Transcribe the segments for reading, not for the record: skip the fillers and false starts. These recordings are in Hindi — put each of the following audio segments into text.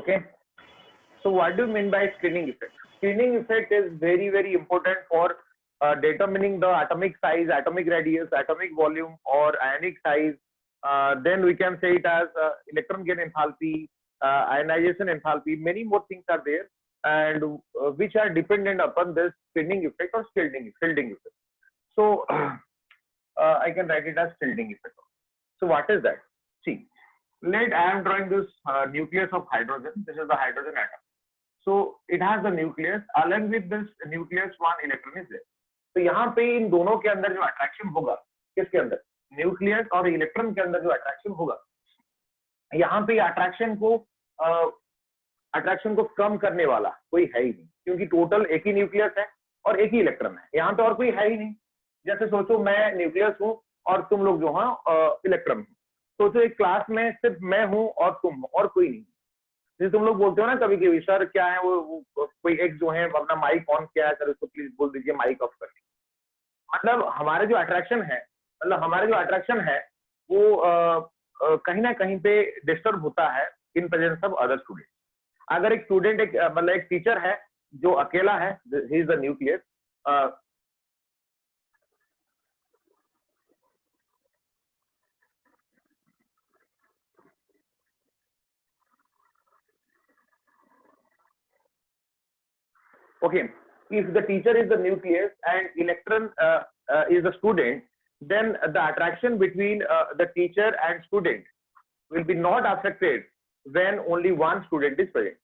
Okay. So what do you mean by screening effect? Screening effect is very important for determining the atomic size, atomic radius, atomic volume, or ionic size. Then we can say it as electron gain enthalpy, ionization enthalpy. Many more things are there, and which are dependent upon this screening effect or shielding effect. So I can write it as shielding effect. So what is that? See, I am drawing this nucleus of hydrogen. This is the hydrogen atom. So it has the nucleus. Along with this nucleus, one electron is there. तो यहाँ पे इन दोनों के अंदर जो अट्रैक्शन होगा, किसके अंदर, न्यूक्लियस और इलेक्ट्रॉन के अंदर जो अट्रैक्शन होगा, यहाँ पे अट्रैक्शन को कम करने वाला कोई है ही नहीं, क्योंकि टोटल एक ही न्यूक्लियस है और एक ही इलेक्ट्रॉन है. यहाँ पे और कोई है ही नहीं. जैसे सोचो मैं न्यूक्लियस हूँ और तुम लोग जो है इलेक्ट्रॉन हो. सोचो एक क्लास में सिर्फ मैं हूँ और तुम हो और कोई नहीं. जैसे तुम लोग बोलते हो ना कभी कभी, सर क्या है वो कोई एक जो है अपना माइक ऑन किया है, सर उसको प्लीज बोल दीजिए माइक ऑफ कर. मतलब हमारे जो अट्रैक्शन है, वो कहीं ना कहीं पे डिस्टर्ब होता है in presence of other student. अगर एक स्टूडेंट मतलब एक टीचर है जो अकेला है, he is the nucleus. Okay, if the teacher is the nucleus and electron is the student, then the attraction between the teacher and student will be not affected when only one student is present.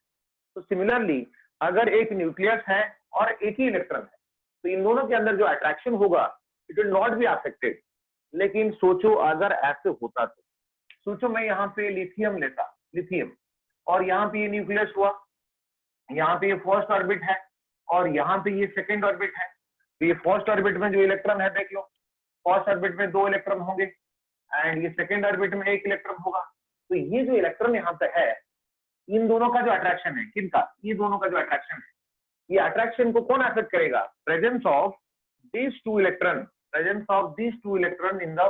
So similarly, अगर एक न्यूक्लियस है और एक ही इलेक्ट्रॉन है, तो इन दोनों के अंदर जो अट्रैक्शन होगा, it will not be affected. लेकिन सोचो अगर ऐसे होता तो, सोचो मैं यहाँ पे लिथियम और यहाँ पे ये न्यूक्लियस हुआ, यहाँ पे ये फर्स्ट ऑर्बिट है और यहाँ पे ये सेकेंड ऑर्बिट है. तो ये फर्स्ट ऑर्बिट में जो इलेक्ट्रॉन है, देख लो, फर्स्ट ऑर्बिट में 2 इलेक्ट्रॉन होंगे एंड ये सेकेंड ऑर्बिट में 1 इलेक्ट्रॉन होगा. तो ये जो इलेक्ट्रॉन यहाँ पे है, इन दोनों का जो अट्रैक्शन है, किनका, ये दोनों का जो अट्रैक्शन है, ये अट्रैक्शन को कौन अफेक्ट करेगा? Presence of these two electron in the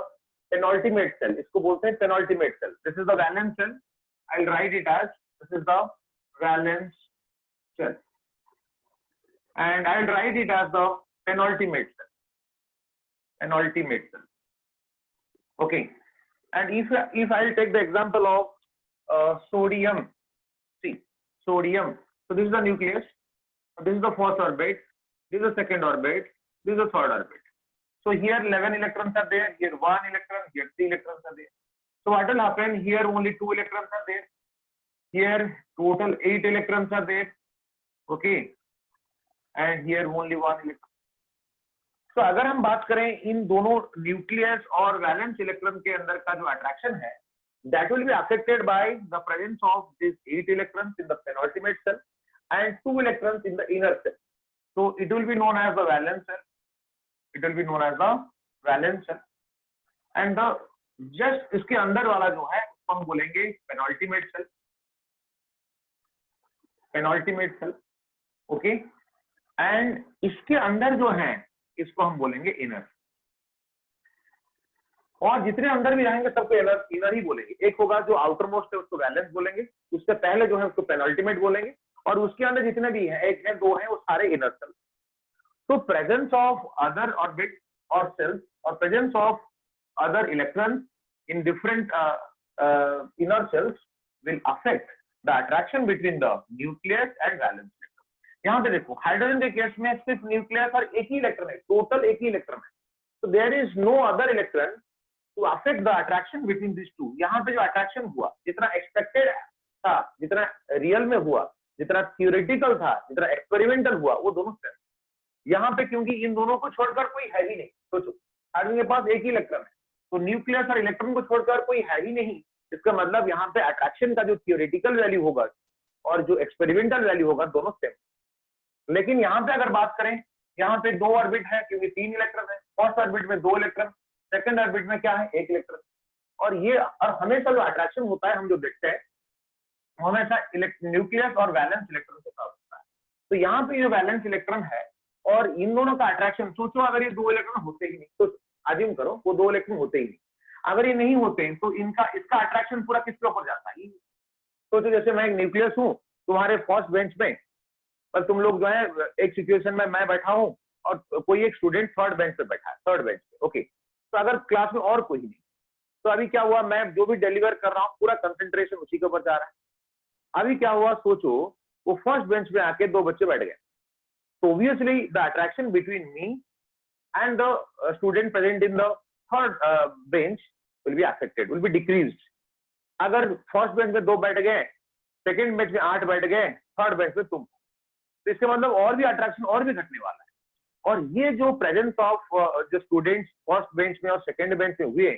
penultimate cell. इसको बोलते हैं penultimate cell. This is the valence cell. I'll write it as, this is the valence cell, and I'll write it as the penultimate cell. Okay, and if I'll take the example of sodium. See, sodium. So this is the nucleus. This is the first orbit. This is the second orbit. This is the third orbit. So here 11 electrons are there. Here 1 electron. Here 3 electrons are there. So what will happen? Here only 2 electrons are there. Here total 8 electrons are there. Okay, and here only 1 electron. So अगर हम बात करें इन दोनों न्यूक्लियस और वैलेंस इलेक्ट्रॉन के अंदर का जो अट्रैक्शन है, that will be affected by the presence of these 8 electrons in the penultimate cell and 2 electrons in the inner cell. So it will be known as the valence cell. And the just इसके अंदर वाला जो है उसको हम बोलेंगे penultimate cell. Okay, and इसके अंदर जो है इसको हम बोलेंगे इनर. और जितने अंदर भी रहेंगे सबको इनर ही बोलेंगे. एक होगा जो आउटर मोस्ट है उसको वैलेंस बोलेंगे, उससे पहले जो है उसको पेनल्टीमेट बोलेंगे, और उसके अंदर जितने भी हैं, 1 है 2 है, वो सारे इनर सेल. तो प्रेजेंस ऑफ अदर ऑर्बिट और सेल्स और presence of other electron in different inner shells will affect the attraction between the nucleus and valence. यहाँ पे देखो हाइड्रोजन के केस में सिर्फ न्यूक्लियस और एक ही इलेक्ट्रॉन है, टोटल एक ही इलेक्ट्रॉन है. तो there is no other electron to affect the attraction between this two. यहाँ पे जो अट्रैक्शन हुआ, जितना एक्सपेक्टेड था, जितना रियल में हुआ, जितना थियोरेटिकल था, जितना एक्सपेरिमेंटल हुआ, वो दोनों सेम. यहाँ पे क्योंकि इन दोनों को छोड़कर कोई है ही नहीं. सोचो हाइड्रोजन के पास एक ही इलेक्ट्रॉन है, तो न्यूक्लियस और इलेक्ट्रॉन को छोड़कर कोई है ही नहीं. इसका मतलब यहाँ पे अट्रैक्शन का जो थियोरेटिकल वैल्यू होगा और जो एक्सपेरिमेंटल वैल्यू होगा, दोनों सेम. लेकिन यहाँ पे अगर बात करें, यहाँ पे 2 ऑर्बिट है क्योंकि 3 इलेक्ट्रॉन है. फर्स्ट ऑर्बिट में 2 इलेक्ट्रॉन, सेकंड ऑर्बिट में क्या है, 1 इलेक्ट्रॉन. और ये और हमेशा जो अट्रैक्शन होता है, हम जो देखते हैं, हमेशा न्यूक्लियस और वैलेंस इलेक्ट्रॉन के साथ होता है. तो यहाँ पे जो वैलेंस इलेक्ट्रॉन है और इन दोनों का अट्रैक्शन, सोचो अगर ये 2 इलेक्ट्रॉन होते ही नहीं, तो अज्यूम करो वो 2 इलेक्ट्रॉन होते ही नहीं, अगर ये नहीं होते हैं तो इसका अट्रैक्शन पूरा किसके ऊपर जाता है, सोचो जैसे मैं एक न्यूक्लियस हूँ तुम्हारे फर्स्ट बेंच में, पर तुम लोग जो है एक सिचुएशन में मैं बैठा हूँ और कोई एक स्टूडेंट थर्ड बेंच पे बैठा है, थर्ड बेंच पे, ओके। तो अगर क्लास में और कोई नहीं, तो अभी क्या हुआ, मैं जो भी डिलीवर कर रहा हूँ पूरा कंसंट्रेशन उसी के ऊपर जा रहा है। अभी क्या हुआ, सोचो वो फर्स्ट बेंच पे आके दो बच्चे बैठ गए, तो obviously the attraction between me and the student present in the third bench will be affected, will be decreased. अगर फर्स्ट बेंच में 2 बैठ गए, सेकंड बेंच में 8 बैठ गए, थर्ड बेंच में तुम, तो इसके मतलब और भी अट्रैक्शन और भी घटने वाला है। और ये जो प्रेजेंस ऑफ जो स्टूडेंट्स फर्स्ट बेंच में और सेकंड बेंच में हुए,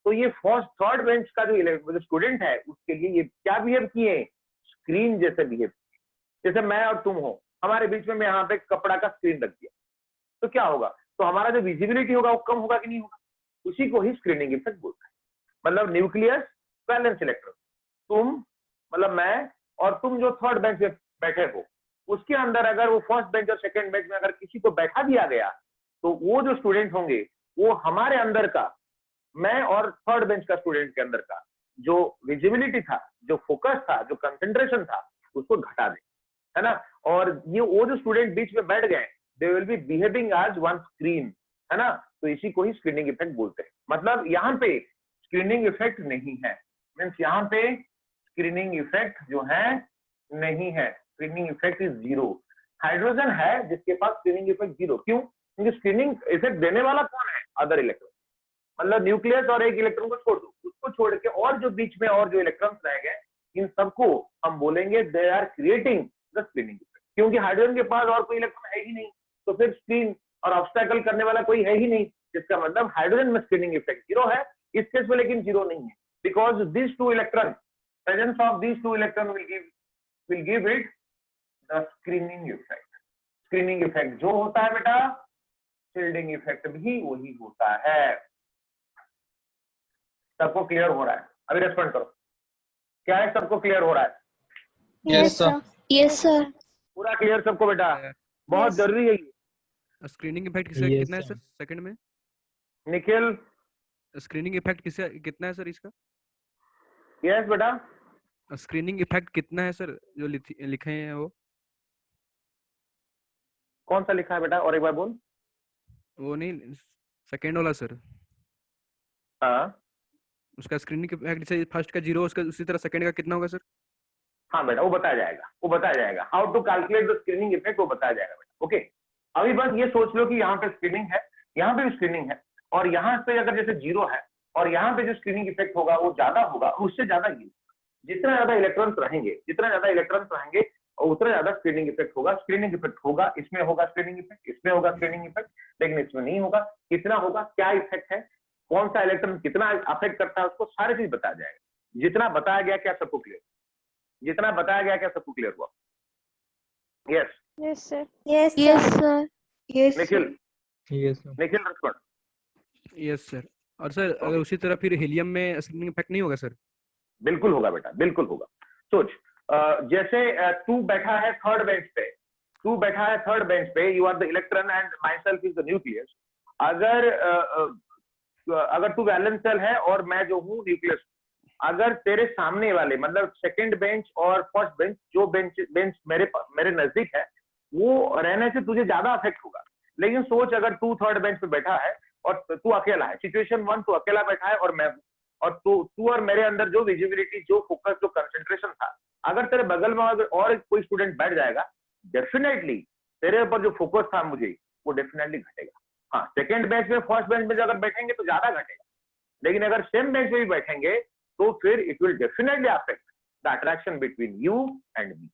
तो ये फर्स्ट थर्ड बेंच का जो स्टूडेंट है उसके लिए ये क्या बिहेव किए, स्क्रीन जैसे बिहेव किए। जैसे मैं और तुम हो, हमारे बीच में मैं यहाँ पे कपड़ा का स्क्रीन रख दिया, तो क्या होगा, तो हमारा जो विजिबिलिटी होगा वो कम होगा कि नहीं होगा, उसी को ही स्क्रीनिंग इफेक्ट बोलते हैं। मतलब न्यूक्लियस, वैलेंस इलेक्ट्रॉन, तुम मतलब मैं और तुम जो थर्ड बेंच में बैठे हो, उसके अंदर अगर वो फर्स्ट बेंच और सेकंड बेंच में अगर किसी को बैठा दिया गया, तो वो जो स्टूडेंट होंगे वो हमारे अंदर का, मैं और थर्ड बेंच का स्टूडेंट के अंदर का जो विजिबिलिटी था, जो फोकस था, जो कंसेंट्रेशन था, उसको घटा दे, है ना। और ये वो जो स्टूडेंट बीच में बैठ गए, they will be behaving as one screen, है ना। तो इसी को ही स्क्रीनिंग इफेक्ट बोलते हैं। मतलब यहाँ पे स्क्रीनिंग इफेक्ट नहीं है, मीन्स यहाँ पे स्क्रीनिंग इफेक्ट जो है नहीं है, screening effect is zero. Hydrogen है जिसके पास स्क्रीनिंग इफेक्ट जीरो, क्यों, क्योंकि स्क्रीनिंग इफेक्ट देने वाला कौन है, अदर इलेक्ट्रॉन। मतलब न्यूक्लियस और एक इलेक्ट्रॉन को छोड़ दो, उसको छोड़ के और जो बीच में और जो इलेक्ट्रॉन्स रह गए, इन सबको हम बोलेंगे they are creating the screening effect, क्योंकि हाइड्रोजन के पास और कोई इलेक्ट्रॉन है ही नहीं, तो फिर स्क्रीन और ऑब्स्टेकल करने वाला कोई है ही नहीं, जिसका मतलब हाइड्रोजन में स्क्रीनिंग इफेक्ट जीरो है। इस केस में लेकिन जीरो नहीं है, because this two electron, presence of this two electron will give it the screening effect. Screening effect जो होता है बेटा, शील्डिंग इफेक्ट भी वही होता है। सबको क्लियर हो रहा है? अभी रेस्पॉन्ड करो, क्या है, सबको क्लियर हो रहा है? Yes sir. Yes sir. पूरा क्लियर सबको बेटा? बहुत Yes. जरूरी है ये। स्क्रीनिंग इफेक्ट किसका Yes, कितना है sir. सर सेकंड में? निखिल, स्क्रीनिंग इफेक्ट किसका कितना है सर इसका? यस बेटा। स्क्रीनिंग इफेक्ट कितना है सर जो लिखे हैं वो? कौन सा लिखा है बेटा, और एक बार बोल। वो नहीं, सेकंड वाला सर, हाँ उसका स्क्रीनिंग इफेक्ट जैसे फर्स्ट का जीरो, उसका उसी तरह सेकंड का कितना होगा सर? हाँ बेटा, वो बताया जाएगा, वो बताया जाएगा। How to calculate the screening effect वो बताया जाएगा बेटा, ओके। अभी बस ये सोच लो कि यहाँ पे स्क्रीनिंग है, यहाँ पे भी स्क्रीनिंग है, और यहाँ पे अगर जैसे जीरो है और यहाँ पे जो स्क्रीनिंग इफेक्ट होगा वो ज्यादा होगा, उससे ज्यादा ये, जितना ज्यादा इलेक्ट्रॉन्स रहेंगे, जितना ज्यादा इलेक्ट्रॉन्स रहेंगे और उतना ज्यादा स्क्रीनिंग इफेक्ट होगा। स्क्रीनिंग इफेक्ट होगा, इसमें होगा स्क्रीनिंग इफेक्ट, इसमें होगा स्क्रीनिंग इफेक्ट, लेकिन इसमें नहीं होगा। कितना होगा, क्या इफेक्ट है, कौन सा इलेक्ट्रॉन कितना अफेक्ट करता है, उसको सारी चीज बताया जाएगा। जितना बताया गया क्या सबको क्लियर, जितना बताया गया क्या सबको क्लियर हुआ? Yes Yes sir. Yes, Yes sir. sir. Yes, Nikhil, Yes, sir. Nikhil respond. Yes sir. और सर अगर उसी तरह फिर हीलियम में स्क्रीनिंग इफेक्ट नहीं होगा सर? बिल्कुल होगा बेटा, बिल्कुल होगा। सोच, जैसे तू बैठा है थर्ड बेंच पे, तू बैठा है थर्ड बेंच पे, you are the electron and myself is the nucleus. अगर तू वैलेंस सेल है और मैं जो हूँ न्यूक्लियस, अगर तेरे सामने वाले मतलब सेकंड बेंच और फर्स्ट बेंच, जो बेंच मेरे नजदीक है, वो रहने से तुझे ज्यादा अफेक्ट होगा। लेकिन सोच अगर तू थर्ड बेंच पे बैठा है और तू अकेला है, सिचुएशन 1, तू अकेला बैठा है और मैं हूँ, और तू और मेरे अंदर जो विजिबिलिटी, जो फोकस, जो कंसंट्रेशन था, अगर तेरे बगल में अगर और कोई स्टूडेंट बैठ जाएगा, डेफिनेटली तेरे ऊपर जो फोकस था मुझे, वो डेफिनेटली घटेगा। हाँ, सेकंड बेंच में फर्स्ट बेंच में अगर बैठेंगे तो ज्यादा घटेगा, लेकिन अगर सेम बेंच में भी बैठेंगे तो फिर it will definitely affect the attraction between you and me,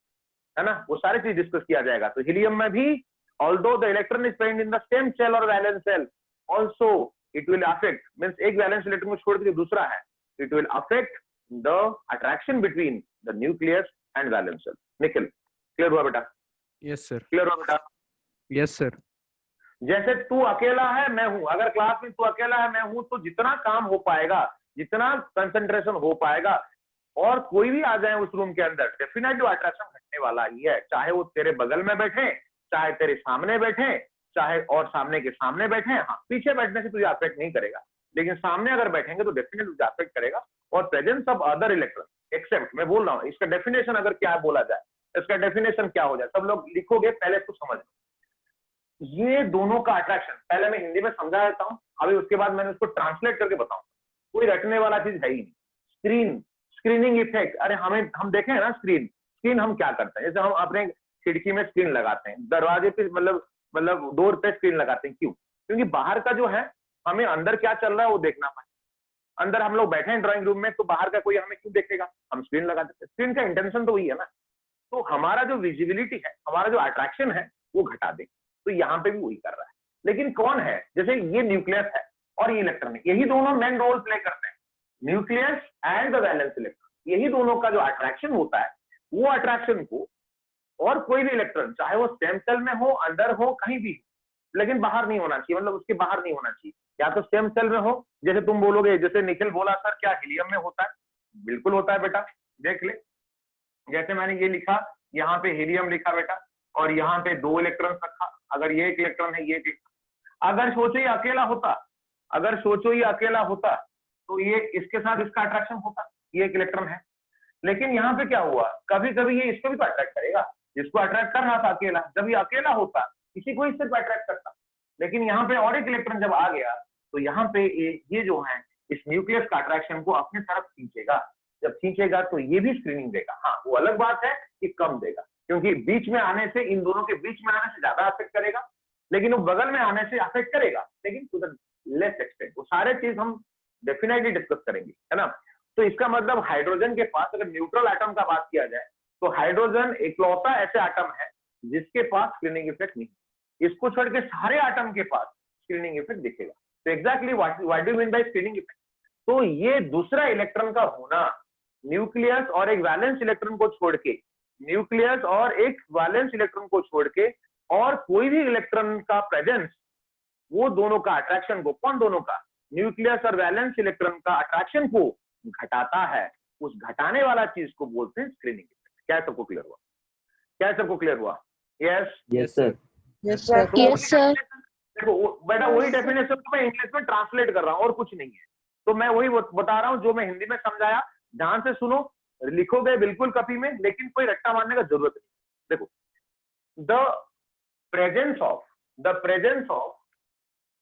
है ना। वो सारी चीज डिस्कस किया जाएगा। तो हीलियम में भी, although the electron is present in the same shell और valence shell, also it will affect, means एक वैलेंस इलेक्ट्रॉन को छोड़ के दूसरा है, it will affect the attraction between the nucleus and valence shell. Nikhil, clear हुआ बेटा? Yes sir. क्लियर हुआ बेटा? Yes sir. जैसे तू अकेला है, मैं हूं, अगर क्लास में तू अकेला है, मैं हूं, तो जितना काम हो पाएगा, जितना कंसंट्रेशन हो पाएगा, और कोई भी आ जाए उस रूम के अंदर, डेफिनेटली अट्रैक्शन घटने वाला ही है। चाहे वो तेरे बगल में बैठे, चाहे तेरे सामने बैठे, चाहे और सामने के सामने बैठे। हाँ, पीछे बैठने से तुझे अफेक्ट नहीं करेगा, लेकिन सामने अगर बैठेंगे तो डेफिनेटली अफेक्ट करेगा। और presence of other electron except, मैं बोल रहा हूँ इसका डेफिनेशन अगर क्या बोला जाए, इसका डेफिनेशन क्या हो जाए, सब लोग लिखोगे, पहले इसको समझ लो। ये दोनों का अट्रैक्शन पहले मैं हिंदी में समझा देता हूँ, अभी उसके बाद मैंने उसको ट्रांसलेट करके बताऊँ। कोई रटने वाला चीज है ही नहीं। स्क्रीन, स्क्रीनिंग इफेक्ट, अरे हम देखें ना स्क्रीन हम क्या करते हैं, जैसे हम अपने खिड़की में स्क्रीन लगाते हैं, दरवाजे पे मतलब डोर पे स्क्रीन लगाते हैं, क्यों? क्योंकि बाहर का जो है हमें अंदर क्या चल रहा है वो देखना पाए। अंदर हम लोग बैठे हैं ड्राइंग रूम में, तो बाहर का कोई हमें क्यों देखेगा, हम स्क्रीन लगा देते हैं। स्क्रीन का इंटेंशन तो वही है ना। तो हमारा जो विजिबिलिटी है, हमारा जो अट्रैक्शन है वो घटा दे। तो यहाँ पे भी वही कर रहा है। लेकिन कौन है, जैसे ये न्यूक्लियस है और ये इलेक्ट्रॉन है, यही दोनों मेन रोल प्ले करते हैं, nucleus and the valence electron. यही दोनों का जो अट्रैक्शन होता है, वो अट्रैक्शन को और कोई भी इलेक्ट्रॉन, चाहे वो सेम सेल में हो, अंदर हो, कहीं भी, लेकिन बाहर नहीं होना चाहिए, मतलब उसके बाहर नहीं होना चाहिए। या तो सेम सेल में हो, जैसे तुम बोलोगे, जैसे निखिल बोला सर क्या हीलियम में होता है, बिल्कुल होता है बेटा, देख ले। जैसे मैंने ये लिखा, यहाँ पे हीलियम लिखा बेटा, और यहाँ पे 2 इलेक्ट्रॉन रखा, अगर ये एक इलेक्ट्रॉन है, ये एक इलेक्ट्रॉन। अगर सोचो ये अकेला होता, अगर सोचो ये अकेला होता, तो ये इसके साथ इसका अट्रैक्शन होता, ये एक इलेक्ट्रॉन है। लेकिन यहाँ पे क्या हुआ, कभी कभी ये इसको भी तो अट्रैक्ट करेगा, जिसको अट्रैक्ट कर रहा था अकेला, जब ये अकेला होता किसी को इससे अट्रैक्ट करता। लेकिन यहाँ पे और एक इलेक्ट्रॉन जब आ गया, तो यहाँ पे ये जो है इस न्यूक्लियस का अट्रैक्शन को अपने तरफ खींचेगा। जब खींचेगा तो ये भी स्क्रीनिंग देगा। हाँ, वो अलग बात है कि कम देगा, क्योंकि बीच में आने से, इन दोनों के बीच में आने से ज्यादा अफेक्ट करेगा, लेकिन वो बगल में आने से अफेक्ट करेगा, लेकिन टू द लेस एक्सटेंट। वो सारे चीज हम डेफिनेटली डिस्कस करेंगे, है ना। तो इसका मतलब हाइड्रोजन के पास, अगर न्यूट्रल एटम का बात किया जाए, तो हाइड्रोजन इकलौता ऐसे एटम है जिसके पास स्क्रीनिंग इफेक्ट नहीं। इसको छोड़ के सारे एटम के पास स्क्रीनिंग इफेक्ट दिखेगा। तो exactly what do mean by screening effect? तो ये दूसरा इलेक्ट्रॉन का होना, न्यूक्लियस और एक वैलेंस इलेक्ट्रॉन को छोड़ के, न्यूक्लियस और एक वैलेंस इलेक्ट्रॉन को छोड़ के और कोई भी इलेक्ट्रॉन का प्रेजेंस, वो दोनों का अट्रैक्शन को, कौन दोनों का, न्यूक्लियस और वैलेंस इलेक्ट्रॉन का अट्रैक्शन को घटाता है। उस घटाने वाला चीज को बोलते हैं स्क्रीनिंग इफेक्ट। क्या सबको क्लियर हुआ? क्या सबको क्लियर हुआ? Yes yes sir. Yes sir. Yes sir. देखो बेटा, वही डेफिनेशन को मैं इंग्लिश में ट्रांसलेट कर रहा हूँ और कुछ नहीं है। तो मैं वही बता रहा हूँ जो मैं हिंदी में समझाया, ध्यान से सुनो, लिखोगे बिल्कुल कॉपी में, लेकिन कोई रट्टा मारने का जरूरत नहीं। देखो, the presence of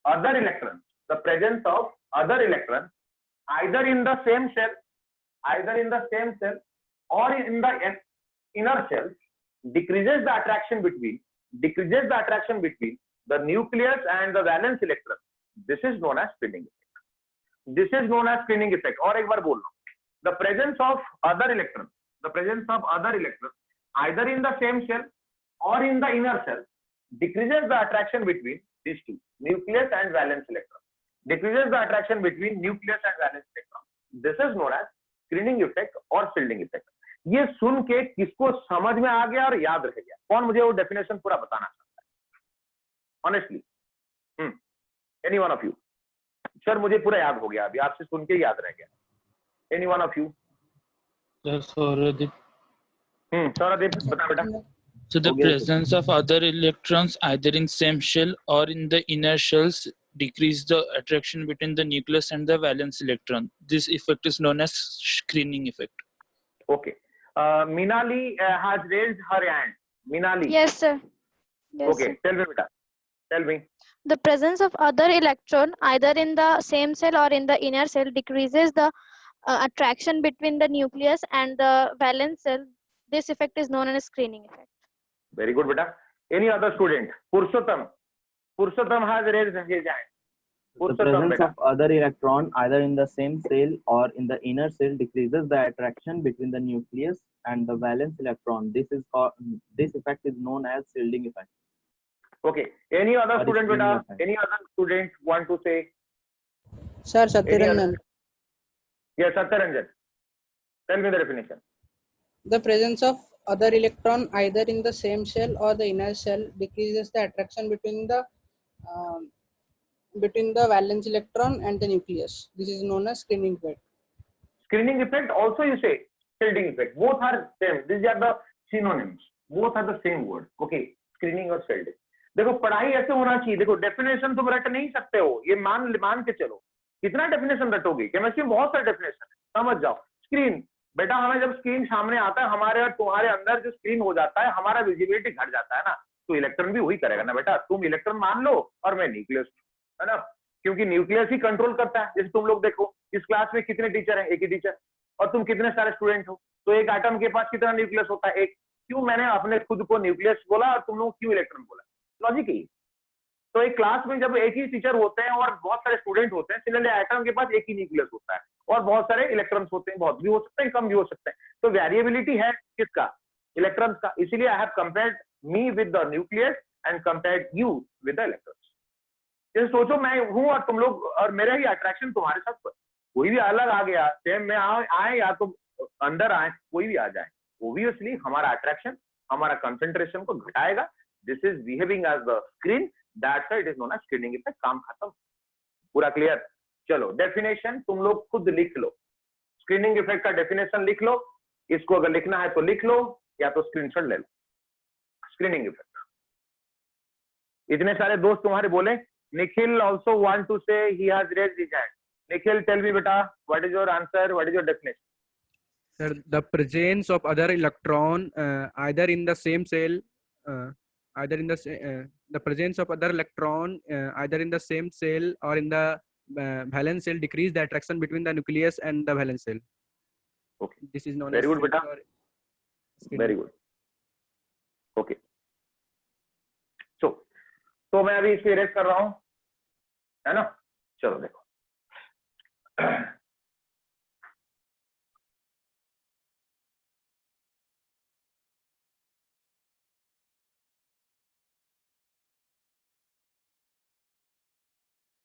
other electrons, the presence of other electrons either in the same cell or in the inner cell decreases the attraction between the nucleus and the valence electron. This is known as screening effect. और एक बार बोल लो, the presence of other electrons either in the same cell or in the inner cell decreases the attraction between these two, nucleus and valence electron. Decreases the attraction between nucleus and valence electron. This is known as screening effect or shielding effect. ये सुन के किसको समझ में आ गया और याद रह गया? कौन मुझे वो डेफिनेशन पूरा बताना चाहता है? Honestly, any one of you? Sir मुझे पूरा याद हो गया, अभी आपसे सुन के याद रह गया। Any one of you? सौरदीप। सौरदीप बता बेटा। So the presence of other electrons either in same shell or in the inner shells decrease the attraction between the nucleus and the valence electron. This effect is known as screening effect. Okay. Minali has raised her hand. Minali. Yes, sir. Yes, Okay. sir. Tell me, beta. Tell me. The presence of other electron either in the same cell or in the inner cell decreases the attraction between the nucleus and the valence cell. This effect is known as screening effect. Very good, beta. Any other student? Purushottam has raised his hand. The presence of other electron either in the same cell or in the inner cell decreases the attraction between the nucleus and the valence electron. This effect is known as shielding effect. Okay. Any other student, beta? Any other student want to say? Sir, Satyaranjan. Yes, Satyaranjan. Tell me the definition. The presence of other electron either in the same shell or the inner shell decreases the attraction between the valence electron and the nucleus. This is known as screening effect. Screening effect also you say shielding effect. Both are same. These are the synonyms. Both are the same word. Okay. Screening और shielding. देखो पढ़ाई ऐसे होना चाहिए। देखो डेफिनेशन तुम रट नहीं सकते हो, ये मान के चलो। कितना डेफिनेशन रटोगे, केमिस्ट्री में बहुत सारे डेफिनेशन है, समझ जाओ। स्क्रीन, बेटा हमें जब स्क्रीन सामने आता है, हमारे और तुम्हारे अंदर जो स्क्रीन हो जाता है, हमारा विजिबिलिटी घट जाता है ना, तो इलेक्ट्रॉन भी वही करेगा ना बेटा। तुम इलेक्ट्रॉन मान लो और मैं न्यूक्लियस, है ना, क्योंकि न्यूक्लियस ही कंट्रोल करता है। जैसे तुम लोग देखो इस क्लास में कितने टीचर हैं, एक ही टीचर, और तुम कितने सारे स्टूडेंट हो, तो एक एटम के पास कितना न्यूक्लियस होता है, एक। क्यों मैंने अपने खुद को न्यूक्लियस बोला और तुम लोग क्यों इलेक्ट्रॉन बोला, लॉजिक ही। तो एक क्लास में जब एक ही टीचर होते हैं और बहुत सारे स्टूडेंट होते हैं, सिमिलरली एटम के पास एक ही न्यूक्लियस होता है और बहुत सारे इलेक्ट्रॉन्स होते हैं, बहुत भी हो सकते हैं, कम भी हो सकते हैं। तो वेरिएबिलिटी है किसका, इलेक्ट्रॉन्स का। इसीलिए I have compared me with the nucleus and compared you with the electrons. जैसे सोचो मैं हूं और तुम लोग, और मेरा ही अट्रैक्शन तुम्हारे साथ, कोई भी अलग आ गया, सेम में आए या तो अंदर आए, कोई भी आ जाए, ओब्वियसली हमारा अट्रैक्शन, हमारा कंसंट्रेशन को घटाएगा। This is behaving as the screen, that's why it is known as screening effect. काम खत्म, पूरा क्लियर। चलो डेफिनेशन तुम लोग खुद लिख लो, स्क्रीनिंग इफेक्ट का डेफिनेशन लिख लो, इसको अगर लिखना है तो लिख लो या तो स्क्रीनशॉट ले लो। स्क्रीनिंग इफेक्ट, इतने सारे दोस्त तुम्हारे बोले। Nikhil also want to say, he has raised his hand. Nikhil tell me बेटा, what is your answer, what is your definition? Sir, the presence of other electron either in the same cell, the presence of other electron either in the same cell or in the valence cell decrease the attraction between the nucleus and the valence cell. Okay. This is known Very as good, beta. screening. Very good. Okay. तो मैं अभी इसको इरेज कर रहा हूं, है ना। चलो देखो,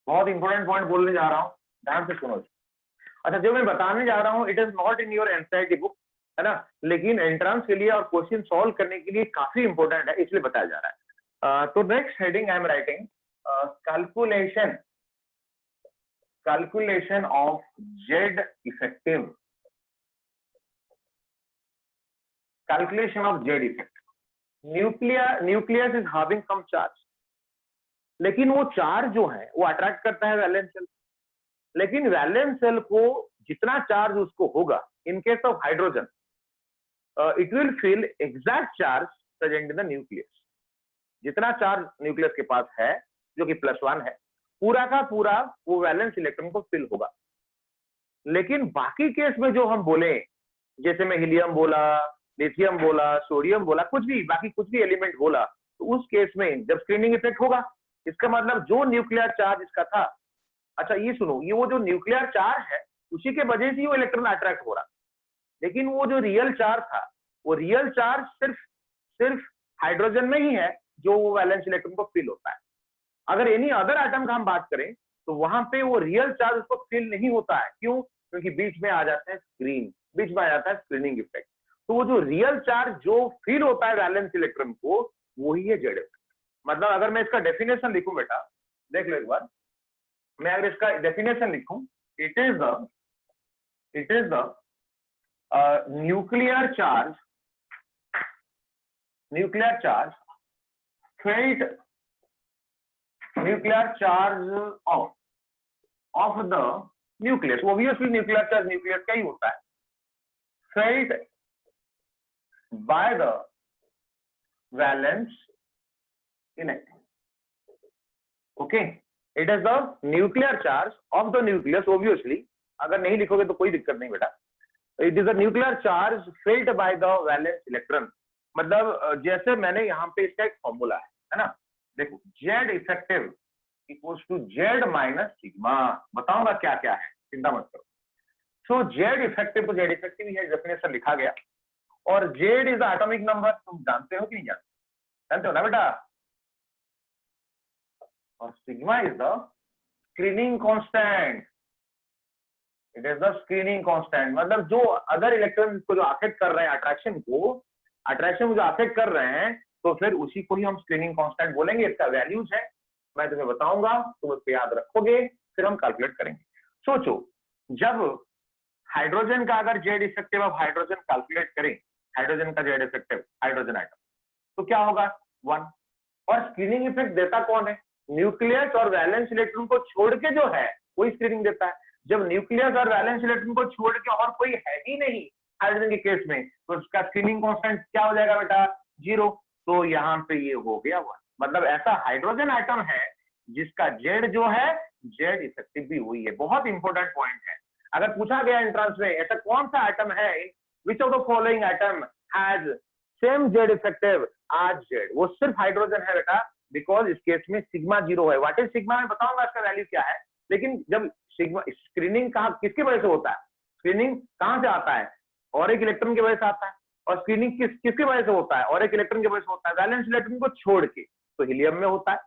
बहुत इंपॉर्टेंट पॉइंट बोलने जा रहा हूं, ध्यान से सुनो। अच्छा, जो मैं बताने जा रहा हूं it is not in your NCERT book, है ना, लेकिन एंट्रेंस के लिए और क्वेश्चन सॉल्व करने के लिए काफी इंपॉर्टेंट है, इसलिए बताया जा रहा है। तो next heading I am writing calculation of Z effective. Calculation of Z effective. Nucleus is having some charge, लेकिन वो चार्ज जो है वो अट्रैक्ट करता है वैलेंस सेल, लेकिन वैलेंस सेल को जितना चार्ज उसको होगा, in case of hydrogen it will feel exact charge present in the nucleus. जितना चार्ज न्यूक्लियस के पास है जो कि +1 है, पूरा का पूरा वो वैलेंस इलेक्ट्रॉन को फिल होगा। लेकिन बाकी केस में जो हम बोले, जैसे मैं हीलियम बोला, लिथियम बोला, सोडियम बोला, कुछ भी बाकी कुछ भी एलिमेंट बोला, तो उस केस में जब स्क्रीनिंग इफेक्ट होगा, इसका मतलब जो न्यूक्लियर चार्ज इसका था, अच्छा ये सुनो, ये वो जो न्यूक्लियर चार्ज है उसी के वजह से वो इलेक्ट्रॉन अट्रैक्ट हो रहा, लेकिन वो जो रियल चार्ज था, वो रियल चार्ज सिर्फ हाइड्रोजन में ही है जो वो वैलेंस इलेक्ट्रॉन को फिल होता है। अगर एनी अदर एटम का हम बात करें तो वहां पे वो रियल चार्ज उसको फिल नहीं होता है। क्यों? क्योंकि बीच में आ जाता है स्क्रीन, बीच में आ जाता है स्क्रीनिंग इफेक्ट। तो वो जो रियल चार्ज जो फिल होता है वैलेंस इलेक्ट्रॉन को, वही है जेड इफेक्ट। मतलब अगर मैं इसका डेफिनेशन लिखूं बेटा, देख लो एक बार, मैं अगर इसका डेफिनेशन लिखूं, it is the nuclear charge felt nuclear charge of the nucleus, obviously nuclear charge nucleus का ही होता है, felt by the valence electron. Okay, it is the nuclear charge of the nucleus, obviously अगर नहीं लिखोगे तो कोई दिक्कत नहीं बेटा, it is the nuclear charge felt by the valence electron। मतलब जैसे मैंने यहाँ पे इसका एक फॉर्मूला है ना, देखो Z effective equals to Z minus sigma, बताऊंगा क्या क्या है, चिंता मत करो। सो जेड इफेक्टिव तो जेड इफेक्टिव ही है, डेफिनेशन लिखा गया, और Z is the atomic number, तुम जानते हो कि नहीं जानते? जानते हो ना बेटा। और sigma is the screening constant, it is the screening constant. मतलब जो अदर इलेक्ट्रॉन को जो अफेक्ट कर रहे हैं अट्रैक्शन को जो अफेक्ट कर रहे हैं, तो फिर उसी को ही हम स्क्रीनिंग कांस्टेंट बोलेंगे। इसका वैल्यूज है, मैं तुम्हें बताऊंगा, तुम उसको याद रखोगे, फिर हम कैलकुलेट करेंगे। सोचो जब हाइड्रोजन का अगर Z effective of hydrogen calculate करें, हाइड्रोजन का जेड इफेक्टिव हाइड्रोजन आइटम, तो क्या होगा 1। और स्क्रीनिंग इफेक्ट देता कौन है? न्यूक्लियस और वैलेंस इलेक्ट्रॉन को छोड़ के जो है कोई स्क्रीनिंग देता है। जब न्यूक्लियस और वैलेंस इलेक्ट्रॉन को छोड़ के और कोई है ही नहीं हाइड्रोजन के केस में, तो उसका स्क्रीनिंग कांस्टेंट क्या हो जाएगा बेटा, 0। तो यहाँ पे ये हो गया 1। मतलब ऐसा हाइड्रोजन आइटम है जिसका जेड जो है जेड इफेक्टिव भी हुई है। बहुत इंपॉर्टेंट पॉइंट है। अगर पूछा गया एंट्रेंस में ऐसा कौन सा आइटम है, which of the following item has same Z effective आज जेड, वो सिर्फ हाइड्रोजन है बेटा, बिकॉज इस केस में सिग्मा 0 है। व्हाट इज सिग्मा मैं बताऊंगा इसका वैल्यू क्या है, लेकिन जब सिग्मा स्क्रीनिंग कहां किसकी वजह से होता है, स्क्रीनिंग कहां से आता है, और एक इलेक्ट्रॉन की वजह से आता है। और स्क्रीनिंग किसकी वजह से होता है, और एक इलेक्ट्रॉन की वजह से होता है, वैलेंस इलेक्ट्रॉन को छोड़ के। तो हीलियम में होता है,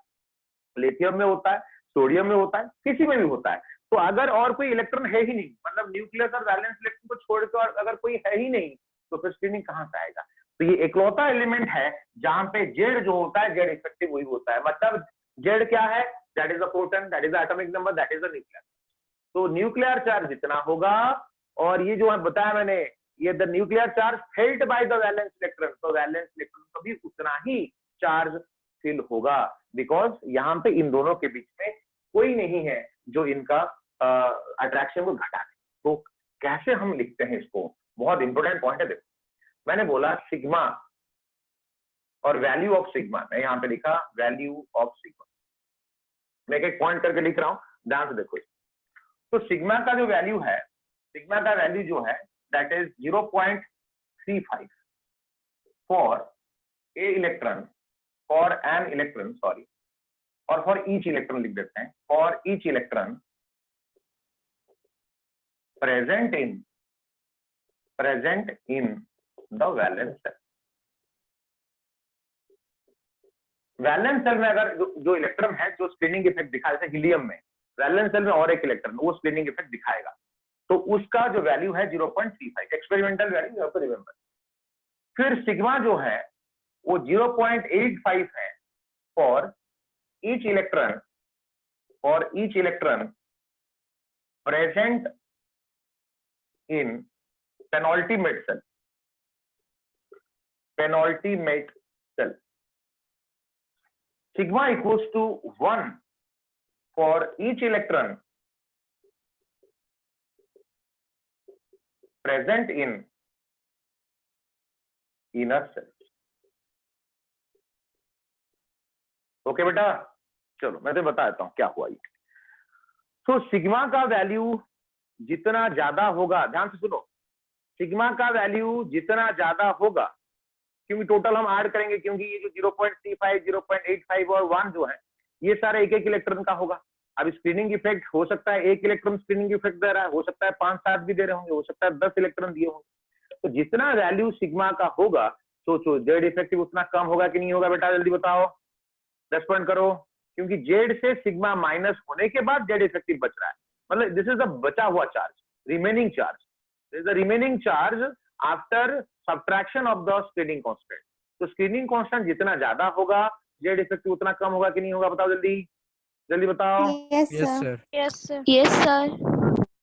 लिथियम में होता है, सोडियम में होता है, किसी में भी होता है। तो अगर और कोई इलेक्ट्रॉन है ही नहीं, मतलब न्यूक्लियस और वैलेंस इलेक्ट्रॉन को छोड़कर और अगर कोई है ही नहीं, तो फिर स्क्रीनिंग कहां से आएगा। तो ये इकलौता एलिमेंट है जहां पे जेड जो होता है जेड इफेक्टिव वही होता है। मतलब जेड क्या है, that is the proton, that is the atomic number, that is the nuclear. तो न्यूक्लियर चार्ज जितना होगा, और ये जो है बताया मैंने, ये the nuclear charge held by the valence electron, तो वैलेंस इलेक्ट्रॉन को भी उतना ही चार्ज फिल होगा, बिकॉज यहाँ पे इन दोनों के बीच में कोई नहीं है जो इनका अट्रैक्शन को घटा दे। तो कैसे हम लिखते हैं इसको, बहुत इंपॉर्टेंट पॉइंट है। देखो मैंने बोला सिग्मा और वैल्यू ऑफ सिग्मा, मैं यहाँ पे लिखा वैल्यू ऑफ सिग्मा, मैं एक पॉइंट करके लिख रहा हूं, ध्यान से देखो। तो सिग्मा का जो वैल्यू है, सिग्मा का वैल्यू जो है that is 0.35 for a electron, for an electron, sorry, और फॉर ईच इलेक्ट्रॉन लिख देते हैं, for each electron present in the valence cell. Valence shell में अगर जो इलेक्ट्रॉन है जो स्क्रीनिंग इफेक्ट दिखा, जैसे हीलियम में वैलेंस सेल में और एक इलेक्ट्रॉन वो स्क्रीनिंग इफेक्ट दिखाएगा, तो उसका जो वैल्यू है 0.35 experimental value, you have to remember. फिर सिग्मा जो है वो 0.85 है for each electron present in penultimate shell. Sigma equals to 1 for each electron present in inner cell. Okay बेटा, चलो मैं तो बता देता हूं क्या हुआ ये। तो सिग्मा का वैल्यू जितना ज्यादा होगा, ध्यान से सुनो, सिग्मा का वैल्यू जितना ज्यादा होगा, क्योंकि टोटल हम ऐड करेंगे, क्योंकि ये जो 0.35, 0.85 और 1 जो है ये सारे एक इलेक्ट्रॉन का होगा। अब स्क्रीनिंग इफेक्ट हो सकता है एक इलेक्ट्रॉन स्क्रीनिंग इफेक्ट दे रहा है, हो सकता है 5-7 भी दे रहे होंगे, हो सकता है 10 इलेक्ट्रॉन दिए होंगे। तो जितना वैल्यू सिग्मा का होगा, सोचो जेड इफेक्टिव उतना कम होगा कि नहीं होगा बेटा, जल्दी बताओ, रेस्पॉन्ड करो। क्योंकि जेड से सिग्मा माइनस होने के बाद जेड इफेक्टिव बच रहा है, मतलब दिस इज द बचा हुआ charge, remaining charge, this is the remaining charge after subtraction of the screening constant. तो स्क्रीनिंग कांस्टेंट जितना ज्यादा होगा जेड इफेक्टिव उतना कम होगा कि नहीं होगा, बताओ जल्दी, जल्दी बताओ। Yes, sir. Yes, sir. Yes, sir.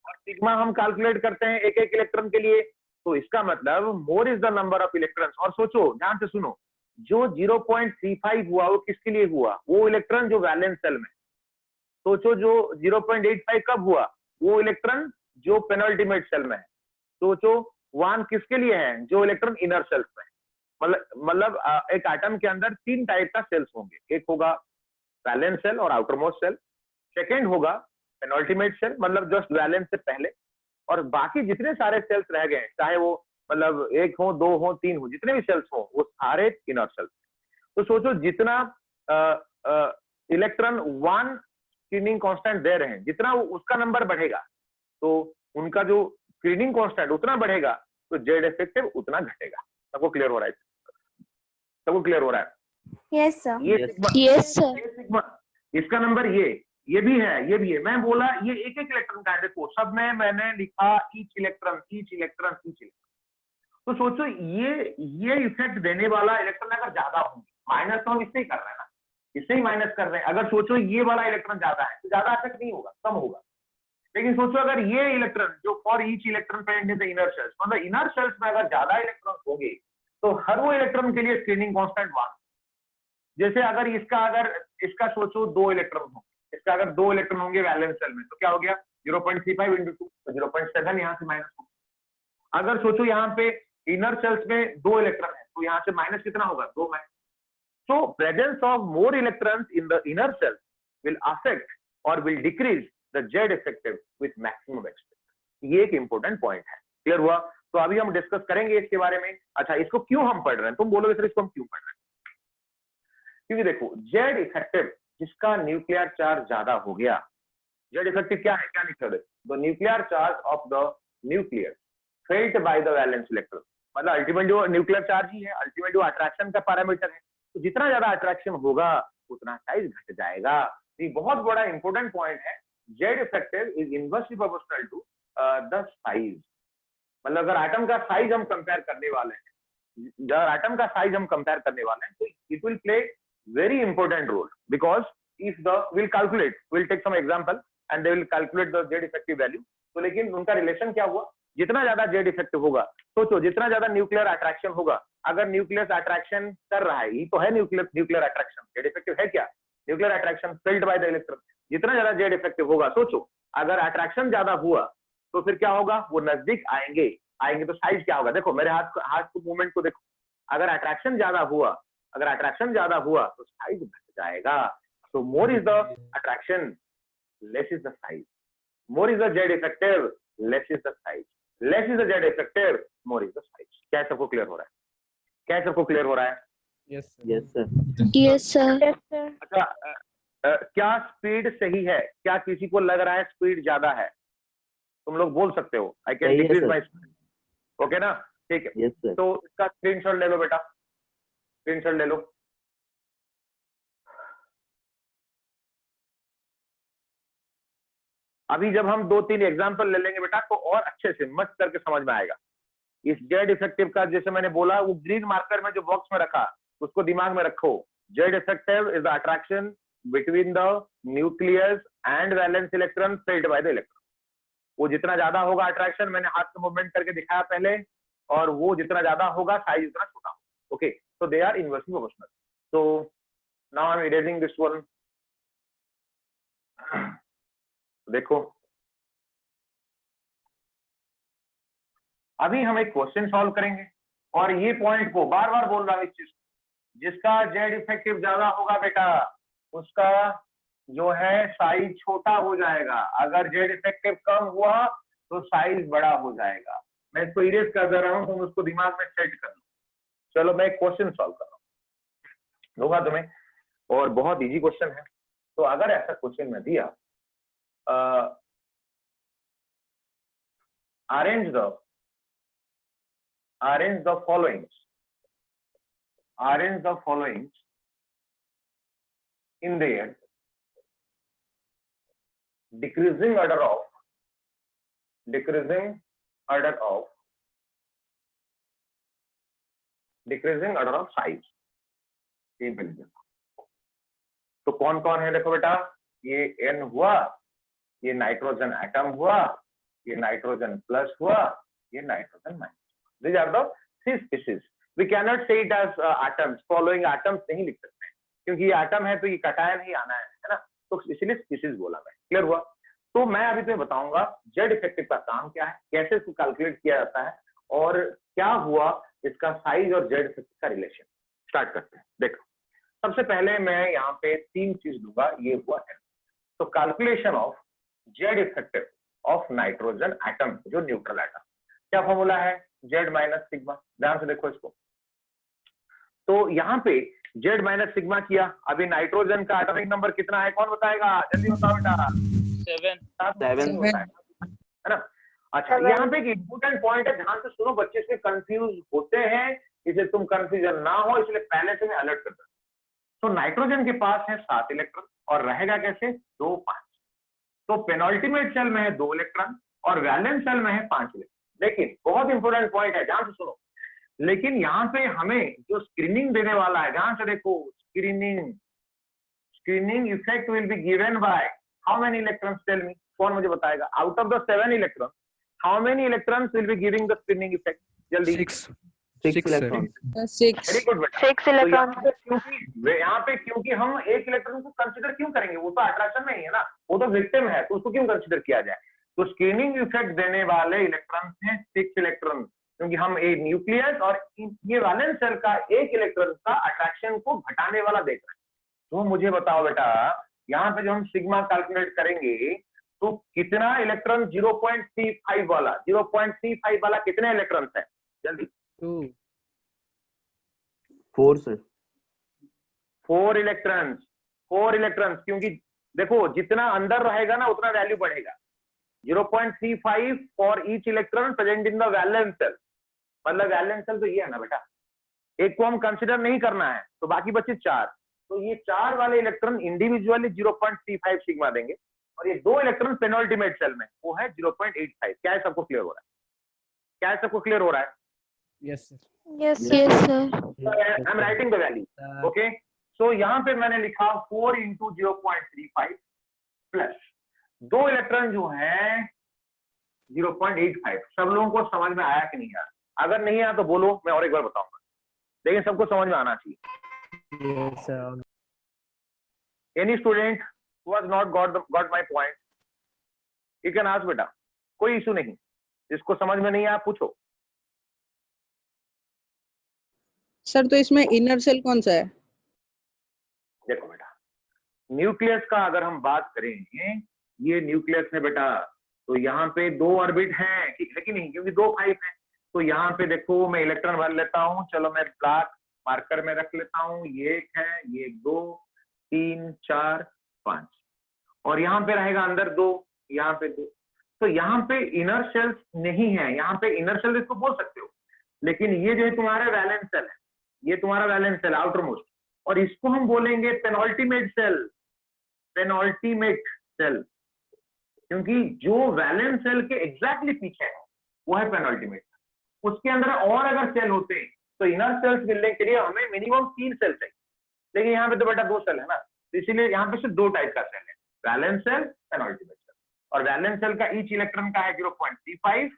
और सिग्मा हम कैलकुलेट करते हैं एक एक इलेक्ट्रॉन के लिए, तो इसका मतलब more is the number of electrons. और सोचो, ध्यान से सुनो, जो 0.35 हुआ वो किसके लिए हुआ, वो इलेक्ट्रॉन जो वैलेंस सेल में। सोचो जो 0.85 कब हुआ, वो इलेक्ट्रॉन जो पेनल्टीमेट सेल में है। सोचो 1 किसके लिए है, जो इलेक्ट्रॉन इनर सेल्स में। मतलब एक एटम के अंदर 3 टाइप का सेल्स होंगे, एक होगा वैलेंस सेल और आउटर मोस्ट सेल, सेकेंड होगा पेनल्टीमेट सेल मतलब जस्ट वैलेंस से पहले, और बाकी जितने सारे सेल्स रह गए, चाहे वो मतलब 1 हो 2 हो 3 हो, जितने भी सेल्स हो वो सारे इनर सेल्स। तो सोचो जितना इलेक्ट्रॉन 1 स्क्रीनिंग कांस्टेंट दे रहे हैं, जितना उसका नंबर बढ़ेगा तो उनका जो स्क्रीनिंग कांस्टेंट उतना बढ़ेगा, तो जेड इफेक्टिव उतना घटेगा। सबको क्लियर हो रहा है, सबको क्लियर हो रहा है? Yes sir. Yes, sir. ये सिग्मा, इसका नंबर ये भी है, ये भी है। मैं बोला ये एक एक इलेक्ट्रॉन का है, देखो सब में मैंने लिखा ईच इलेक्ट्रॉन। तो सोचो ये इफेक्ट देने वाला इलेक्ट्रॉन अगर ज्यादा होंगे, माइनस तो हम इससे ही कर रहे हैं ना, इससे ही माइनस कर रहे हैं। अगर सोचो ये वाला इलेक्ट्रॉन ज्यादा है तो ज्यादा इफेक्ट नहीं होगा, कम होगा। लेकिन सोचो अगर ये इलेक्ट्रॉन जो for each electron present in the inner shells, मतलब इनर सेल्स में अगर ज्यादा इलेक्ट्रॉन होंगे तो हर वो इलेक्ट्रॉन के लिए स्क्रीनिंग कांस्टेंट 1। जैसे अगर इसका सोचो 2 इलेक्ट्रॉन हो, इसका अगर 2 इलेक्ट्रॉन होंगे वैलेंस सेल में तो क्या हो गया 0.35 इंटू 2 तो 0.7 यहाँ से माइनस हो। अगर सोचो यहाँ पे इनर सेल्स में 2 इलेक्ट्रॉन है तो यहाँ से माइनस कितना होगा 2 minus. So presence of more electrons in the inner shells will affect और will decrease the Z effective with maximum extent. ये एक इंपॉर्टेंट पॉइंट है। क्लियर हुआ? तो अभी हम डिस्कस करेंगे इसके बारे में। अच्छा, इसको क्यों हम पढ़ रहे हैं? तुम बोलोगे सर इसको हम क्यों पढ़ रहे हैं? क्योंकि देखो जेड इफेक्टिव जिसका न्यूक्लियर चार्ज ज्यादा हो गया, जेड इफेक्टिव क्या है, क्या लिखा है? The nuclear charge of the nuclear felt by the valence electron. मतलब अल्टीमेट जो न्यूक्लियर चार्ज ही है, अल्टीमेट जो अट्रैक्शन का पैरामीटर है। तो जितना ज्यादा अट्रैक्शन होगा उतना साइज घट जाएगा। ये बहुत बड़ा इंपॉर्टेंट पॉइंट है। Z effective is inversely proportional to the size. मतलब अगर एटम का साइज हम कंपेयर करने वाले हैं, अगर एटम का साइज हम कंपेयर करने वाले हैं तो it will play very important role, because if the we'll take some example and they will calculate the Z effective value। तो लेकिन उनका रिलेशन क्या हुआ, जितना ज्यादा Z effective होगा, सोचो जितना ज्यादा न्यूक्लियर अट्रैक्शन होगा। अगर न्यूक्लियस अट्रैक्शन कर रहा है, ये तो है न्यूक्लियर अट्रैक्शन, Z effective है क्या? Nuclear attraction failed by the electron. जितना ज्यादा Z effective होगा, सोचो अगर अट्रैक्शन ज्यादा हुआ तो फिर क्या होगा, वो नजदीक आएंगे तो साइज क्या होगा? देखो मेरे हाथ को मूवमेंट को देखो। अगर अट्रैक्शन ज्यादा हुआ तो साइज घट जाएगा। So more is the attraction, less is the size. More is the Z effective, less is the size. Less is the Z effective, more is the size. क्या सबको क्लियर हो रहा है? Yes sir. Yes sir. Yes, sir. अच्छा, क्या स्पीड सही है? क्या किसी को लग रहा है स्पीड ज्यादा है? तुम लोग बोल सकते हो I can decrease my speed. Okay ना, ठीक है। Yes sir. तो इसका स्क्रीनशॉट ले लो बेटा, स्क्रीनशॉट ले लो। अभी जब हम 2-3 एग्जांपल ले लेंगे बेटा तो और अच्छे से मस्त करके समझ में आएगा। इस जेड इफेक्टिव का जैसे मैंने बोला, वो ग्रीन मार्कर में जो बॉक्स में रखा उसको दिमाग में रखो। Z effective is the attraction between the nucleus and valence electron failed by the electron. वो जितना ज्यादा होगा अट्रैक्शन, मैंने हाथ से मूवमेंट करके दिखाया पहले, और वो जितना ज्यादा होगा साइज उतना छोटा होगा। Okay, so they are inversely proportional. So now I'm erasing this one. देखो अभी हम एक क्वेश्चन सॉल्व करेंगे, और ये पॉइंट को बार बार बोल रहा हूं इस चीज, जिसका जेड इफेक्टिव ज्यादा होगा बेटा उसका जो है साइज छोटा हो जाएगा। अगर जेड इफेक्टिव कम हुआ तो साइज बड़ा हो जाएगा। मैं इसको इरेज कर दे रहा हूं, तुम उसको दिमाग में सेट कर लो। चलो मैं एक क्वेश्चन सॉल्व कर रहा हूं, दूंगा तुम्हें, और बहुत इजी क्वेश्चन है। तो अगर ऐसा क्वेश्चन में दिया, arrange the following in their decreasing order of size। तो कौन कौन है देखो बेटा, ये N हुआ, ये नाइट्रोजन एटम हुआ, ये नाइट्रोजन प्लस हुआ, ये nitrogen minus. These are the three species. We cannot say it as atoms. Following atoms नहीं लिख सकते, क्योंकि ये एटम है तो ये कटायन ही आना है ना, तो इसलिए स्पीशीज बोला मैं। क्लियर हुआ? तो मैं अभी तुम्हें बताऊंगा जेड इफेक्टिव का काम क्या है, कैसे इसको कैलकुलेट किया जाता है, और क्या हुआ इसका साइज और जेड इफेक्टिव का रिलेशन। स्टार्ट करते हैं। देखो सबसे पहले मैं यहाँ पे 3 चीज दूंगा, ये हुआ है। तो calculation of Z effective of nitrogen atom, जो न्यूट्रल एटम, क्या फॉर्मूला है, जेड माइनस सिग्मा। ध्यान से देखो इसको। तो यहाँ पे जेड माइनस सिग्मा किया। अभी नाइट्रोजन का एटॉमिक नंबर कितना है, कौन बताएगा? जल्दी बताओ बेटा। 7 है ना। अच्छा, यहाँ पे एक इम्पोर्टेंट पॉइंट है, ध्यान से सुनो, बच्चे से कंफ्यूज होते हैं, इसे तुम कंफ्यूजन ना हो इसलिए पहले से मैं अलर्ट करता हूं। तो नाइट्रोजन के पास है 7 इलेक्ट्रॉन, और रहेगा कैसे, 2 5। तो पेनल्टीमेट सेल में है 2 इलेक्ट्रॉन और वैलेंस सेल में है 5 इलेक्ट्रॉन। लेकिन बहुत इंपॉर्टेंट पॉइंट है, ध्यान से सुनो, लेकिन यहाँ पे हमें जो स्क्रीनिंग देने वाला है, ध्यान से देखो, screening effect will be given by how many electrons, tell me, कौन मुझे बताएगा? Out of the 7 electron how many electrons will be giving the screening effect? जल्दी। 6 Six, sir. electrons. 6. Very good बेटा। 6 तो electrons. यहाँ पे क्योंकि हम एक इलेक्ट्रॉन को कंसिडर क्यों करेंगे, वो तो अट्रैक्शन में ही है ना, वो तो विक्टिम है, तो उसको क्यों कंसिडर किया जाए। तो स्क्रीनिंग इफेक्ट देने वाले इलेक्ट्रॉन हैं 6 इलेक्ट्रॉन, क्योंकि हम एक न्यूक्लियस और ये वैलेंस शेल का एक इलेक्ट्रॉन का अट्रैक्शन को घटाने वाला देख रहे हैं। तो मुझे बताओ बेटा, यहाँ पे जो हम सिग्मा कैलकुलेट करेंगे तो कितना इलेक्ट्रॉन 0.35 वाला, 0.35 वाला कितने इलेक्ट्रॉन है जल्दी। 2. 4 sir. 4 इलेक्ट्रॉन्स, 4 इलेक्ट्रॉन्स, क्योंकि देखो जितना अंदर रहेगा ना उतना वैल्यू बढ़ेगा। 0.35 for each electron present in the valence shell, मतलब वैलेंस शेल तो ये है ना बेटा, एक को हम कंसिडर नहीं करना है तो बाकी बचे 4, तो ये 4 वाले इलेक्ट्रॉन इंडिविजुअली 0.35 सिग्मा देंगे और ये 2 इलेक्ट्रॉन पेनल्टीमेट सेल में वो है 0.85। क्या है सबको क्लियर हो रहा है? क्या है सबको क्लियर हो रहा है? Yes, sir. Yes, Yes, sir. I am writing the value. Okay, so यहाँ पे मैंने लिखा 4 इंटू 0.35 प्लस 2 इलेक्ट्रॉन जो है 0.85। सब लोगों को समझ में आया कि नहीं आया? अगर नहीं आया तो बोलो, मैं और एक बार बताऊंगा, लेकिन सबको समझ में आना चाहिए। Yes, sir. Any student who has not got my point, you can ask बेटा, कोई इशू नहीं, जिसको समझ में नहीं आया पूछो। सर तो इसमें इनर सेल कौन सा है? देखो बेटा, न्यूक्लियस का अगर हम बात करेंगे, ये न्यूक्लियस है बेटा, तो यहाँ पे 2 ऑर्बिट हैं, है कि नहीं, क्योंकि 2 5 हैं, तो यहाँ पे देखो मैं इलेक्ट्रॉन भर लेता हूँ, चलो मैं ब्लैक मार्कर में रख लेता हूँ, ये 1 है, ये 2 3 4 5, और यहाँ पे रहेगा अंदर 2, यहाँ पे 2, तो यहाँ पे इनर सेल्स नहीं है, यहाँ पे इनर सेल इसको बोल सकते हो, लेकिन ये जो है तुम्हारा वैलेंस सेल है, ये तुम्हारा वैलेंस सेल आउटर मोस्ट, और इसको हम बोलेंगे पेनल्टीमेट सेल, पेनल्टीमेट सेल, क्योंकि जो वैलेंस सेल के एग्जैक्टली पीछे है वो है पेनल्टीमेट। उसके अंदर और अगर सेल होते तो इनर सेल्स मिलने के लिए हमें मिनिमम 3 सेल चाहिए, लेकिन यहाँ पे तो बेटा 2 सेल है ना, तो इसीलिए यहाँ पे सिर्फ 2 टाइप का सेल है, वैलेंस सेल, पेनल्टीमेट सेल। और वैलेंस सेल का ईच इलेक्ट्रॉन का है 0.35,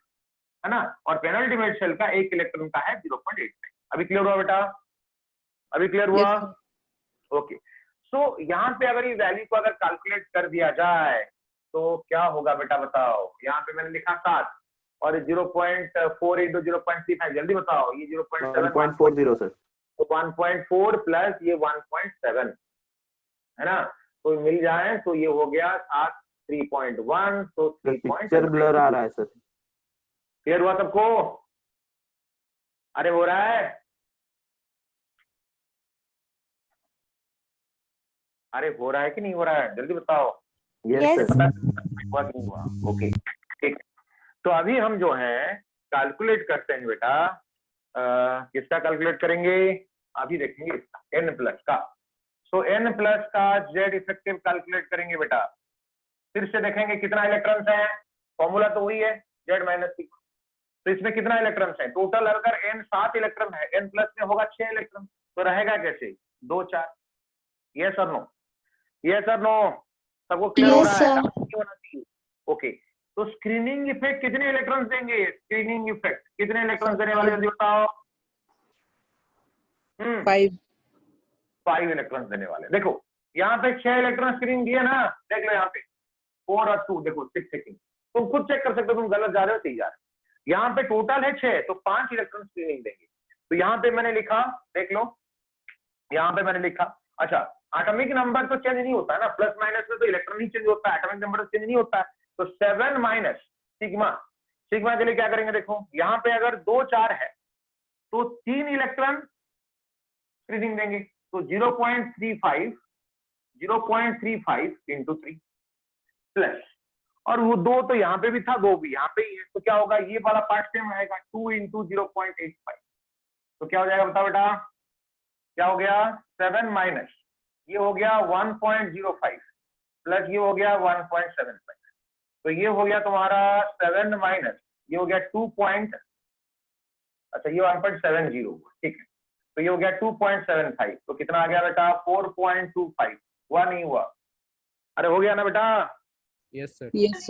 है ना, और पेनल्टीमेट सेल का एक इलेक्ट्रॉन का है 0.85। अभी क्लियर हुआ बेटा? अभी क्लियर हुआ? ओके, सो यहाँ पे अगर ये वैल्यू को अगर कैलकुलेट कर दिया जाए तो क्या होगा बेटा बताओ? यहाँ पे मैंने लिखा 7 और 0.4 इंटू 0.35, जल्दी बताओ, ये 0.7 1.40 सर। तो 1.4 प्लस ये 1.7 है ना, तो मिल जाए तो ये हो गया 7 3.1, तो 3. पिक्चर ब्लर आ रहा है सर। क्लियर हुआ सबको? अरे हो रहा है, अरे हो रहा है कि नहीं हो रहा है, जल्दी बताओ। Yes sir. हुआ कि नहीं हुआ? ओके ठीक, तो अभी हम जो है कैलकुलेट करते हैं बेटा, किसका कैलकुलेट करेंगे? अभी देखेंगे इसका, n प्लस का। सो n प्लस का z इफेक्टिव कैलकुलेट करेंगे बेटा, फिर से देखेंगे कितना इलेक्ट्रॉन्स है, फॉर्मूला तो वही है z माइनस सी, तो इसमें कितना इलेक्ट्रॉन्स है टोटल? अगर n 7 इलेक्ट्रॉन है, n प्लस में होगा 6 इलेक्ट्रॉन, तो रहेगा कैसे 2 4? यस और नो? यस और नो? सबको क्लियर हो रहा है? होना चाहिए। ओके, तो स्क्रीनिंग इफेक्ट कितने इलेक्ट्रॉन्स देंगे? स्क्रीनिंग इफेक्ट कितने इलेक्ट्रॉन्स देने वाले, जल्दी बताओ। 5 इलेक्ट्रॉन्स देने वाले। देखो यहाँ पे 6 इलेक्ट्रॉन स्क्रीनिंग दिए ना, देख लो यहाँ पे 4 और 2, देखो 6 सेकंड, तुम खुद चेक कर सकते हो तुम गलत जा रहे हो सही जा रहे हो। यहाँ पे टोटल है 6, तो 5 इलेक्ट्रॉन स्क्रीनिंग देंगे। तो यहाँ पे मैंने लिखा, देख लो यहाँ पे मैंने लिखा, अच्छा एटॉमिक नंबर तो चेंज नहीं होता है ना, प्लस माइनस में तो इलेक्ट्रॉन ही चेंज होता है, एटॉमिक नंबर चेंज नहीं होता है, तो 7 माइनस सिग्मा, सिग्मा के लिए क्या करेंगे? देखो यहाँ पे अगर 2 4 है तो 3 इलेक्ट्रॉन स्क्रीनिंग देंगे, तो 0.35 इंटू 3 प्लस, और वो 2 तो यहाँ पे भी था, 2 भी यहाँ पे ही है, तो क्या होगा? ये वाला पार्ट सेम रहेगा, 2 इंटू 0.85, तो क्या हो जाएगा बता बेटा? क्या हो गया? 7 माइनस ये हो गया 1.05 प्लस ये हो गया 1.75, तो ये हो गया तुम्हारा 7 माइनस ये हो गया 2 पॉइंट, अच्छा ये 1.70 हुआ, ठीक है, तो ये हो गया 2.75, तो कितना आ गया बेटा? 4.25, हुआ नहीं हुआ? अरे हो गया ना बेटा? Yes, sir. Yes,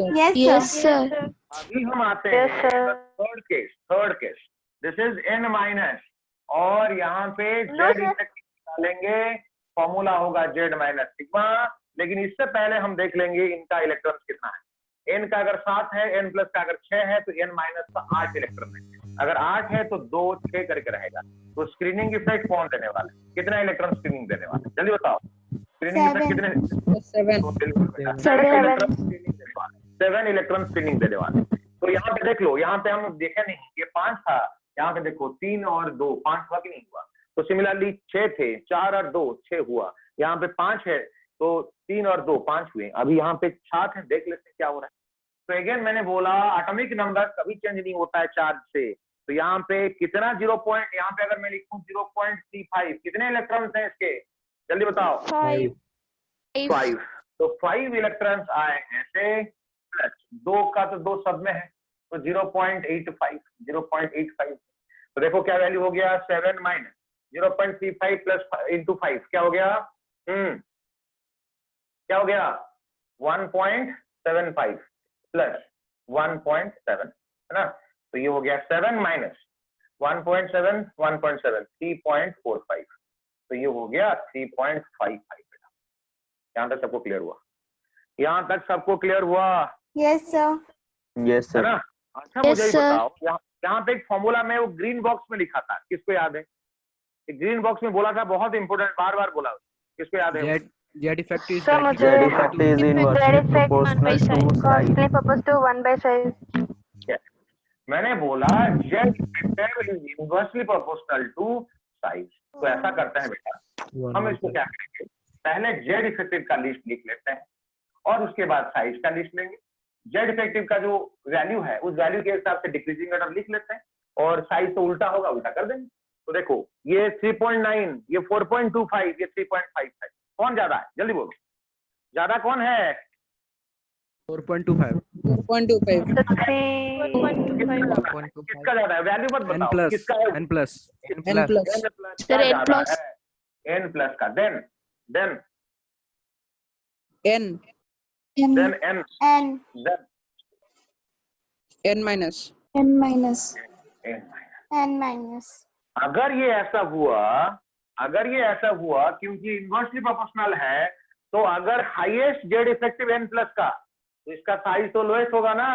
sir. अभी हम आते हैं third case. This is n minus, और यहाँ पे z इफेक्ट डालेंगे, फॉर्मूला होगा z माइनस सिग्मा। लेकिन इससे पहले हम देख लेंगे इनका इलेक्ट्रॉन कितना है। n का अगर 7 है, n प्लस का अगर 6 है, तो n माइनस का 8 इलेक्ट्रॉन है। अगर 8 है तो 2 6 करके रहेगा। तो स्क्रीनिंग इफेक्ट कौन देने वाला है, कितना इलेक्ट्रॉन स्क्रीनिंग देने वाला है, जल्दी बताओ। स्क्रीनिंग इफेक्ट कितने? 7 7 इलेक्ट्रॉन स्क्रीनिंग देने वाले। तो यहाँ पे देख लो, यहाँ पे हम देखे नहीं, ये 5 था, यहाँ पे देखो 3 और 2 5 हुआ कि नहीं हुआ। तो सिमिलरली 6 थे, 4 और 2 6 हुआ। यहाँ पे 5 है तो 3 और 2 5 हुए। अभी यहाँ पे 7 है, देख लेते हैं क्या हो रहा है। तो अगेन मैंने बोला एटॉमिक नंबर कभी चेंज नहीं होता है चार्ज से। तो यहाँ पे कितना 0 पॉइंट, यहाँ पे अगर मैं लिखूं 0.35, कितने इलेक्ट्रॉन्स हैं इसके, जल्दी बताओ। 5। तो 5 इलेक्ट्रॉन्स आए हैं ऐसे, प्लस 2 का तो 2 सब में है, तो 0.85। तो देखो क्या वैल्यू हो गया, 7 माइनस 0.35 प्लस इंटू 5 क्या हो गया, क्या हो गया 1.75 प्लस 1.7, है ना। तो ये हो गया 7 माइनस 1.7 3.45। तो ये हो गया 3.55 बेटा। यहाँ तक सबको क्लियर हुआ? यहाँ तक सबको क्लियर हुआ? Yes sir. Yes, है sir. ना। अच्छा Yes, मुझे ये sir. बताओ, यहाँ पे एक फॉर्मूला में वो ग्रीन बॉक्स में लिखा था, किसको याद है? ग्रीन बॉक्स में बोला था, बहुत इंपोर्टेंट, बार बार बोला, किसको याद है? Z effect is Sir, directly मुझे- Z proportional effect to is inversely proportional to size. Cosily proportional to 1 by size. मैंने बोला Z effective is inversely proportional to size. तो ऐसा करते हैं बेटा, हम इसको क्या करेंगे, पहले जेड इफेक्टिव का लिस्ट लिख लेते हैं और उसके बाद साइज का लिस्ट लेंगे। जेड इफेक्टिव का जो वैल्यू है उस वैल्यू के हिसाब से डिक्रीजिंग ऑर्डर लिख लेते हैं, और साइज तो उल्टा होगा, उल्टा कर देंगे। तो देखो ये 3.9, ये 4.25, ये 3.5 है। कौन ज्यादा है, जल्दी बोलो, ज्यादा कौन है? 4.25 4.25 किसका ज्यादा है, वैल्यू मत n बताओ, plus किसका है? n plus n plus n plus Sir, का n ज्यादा plus. है, n प्लस का। Then n n N then n minus N minus n N minus. अगर ये ऐसा हुआ क्योंकि इनवर्सली प्रोपोर्शनल है, तो अगर highest Z effective n plus का, तो इसका साइज तो लोएस्ट होगा ना,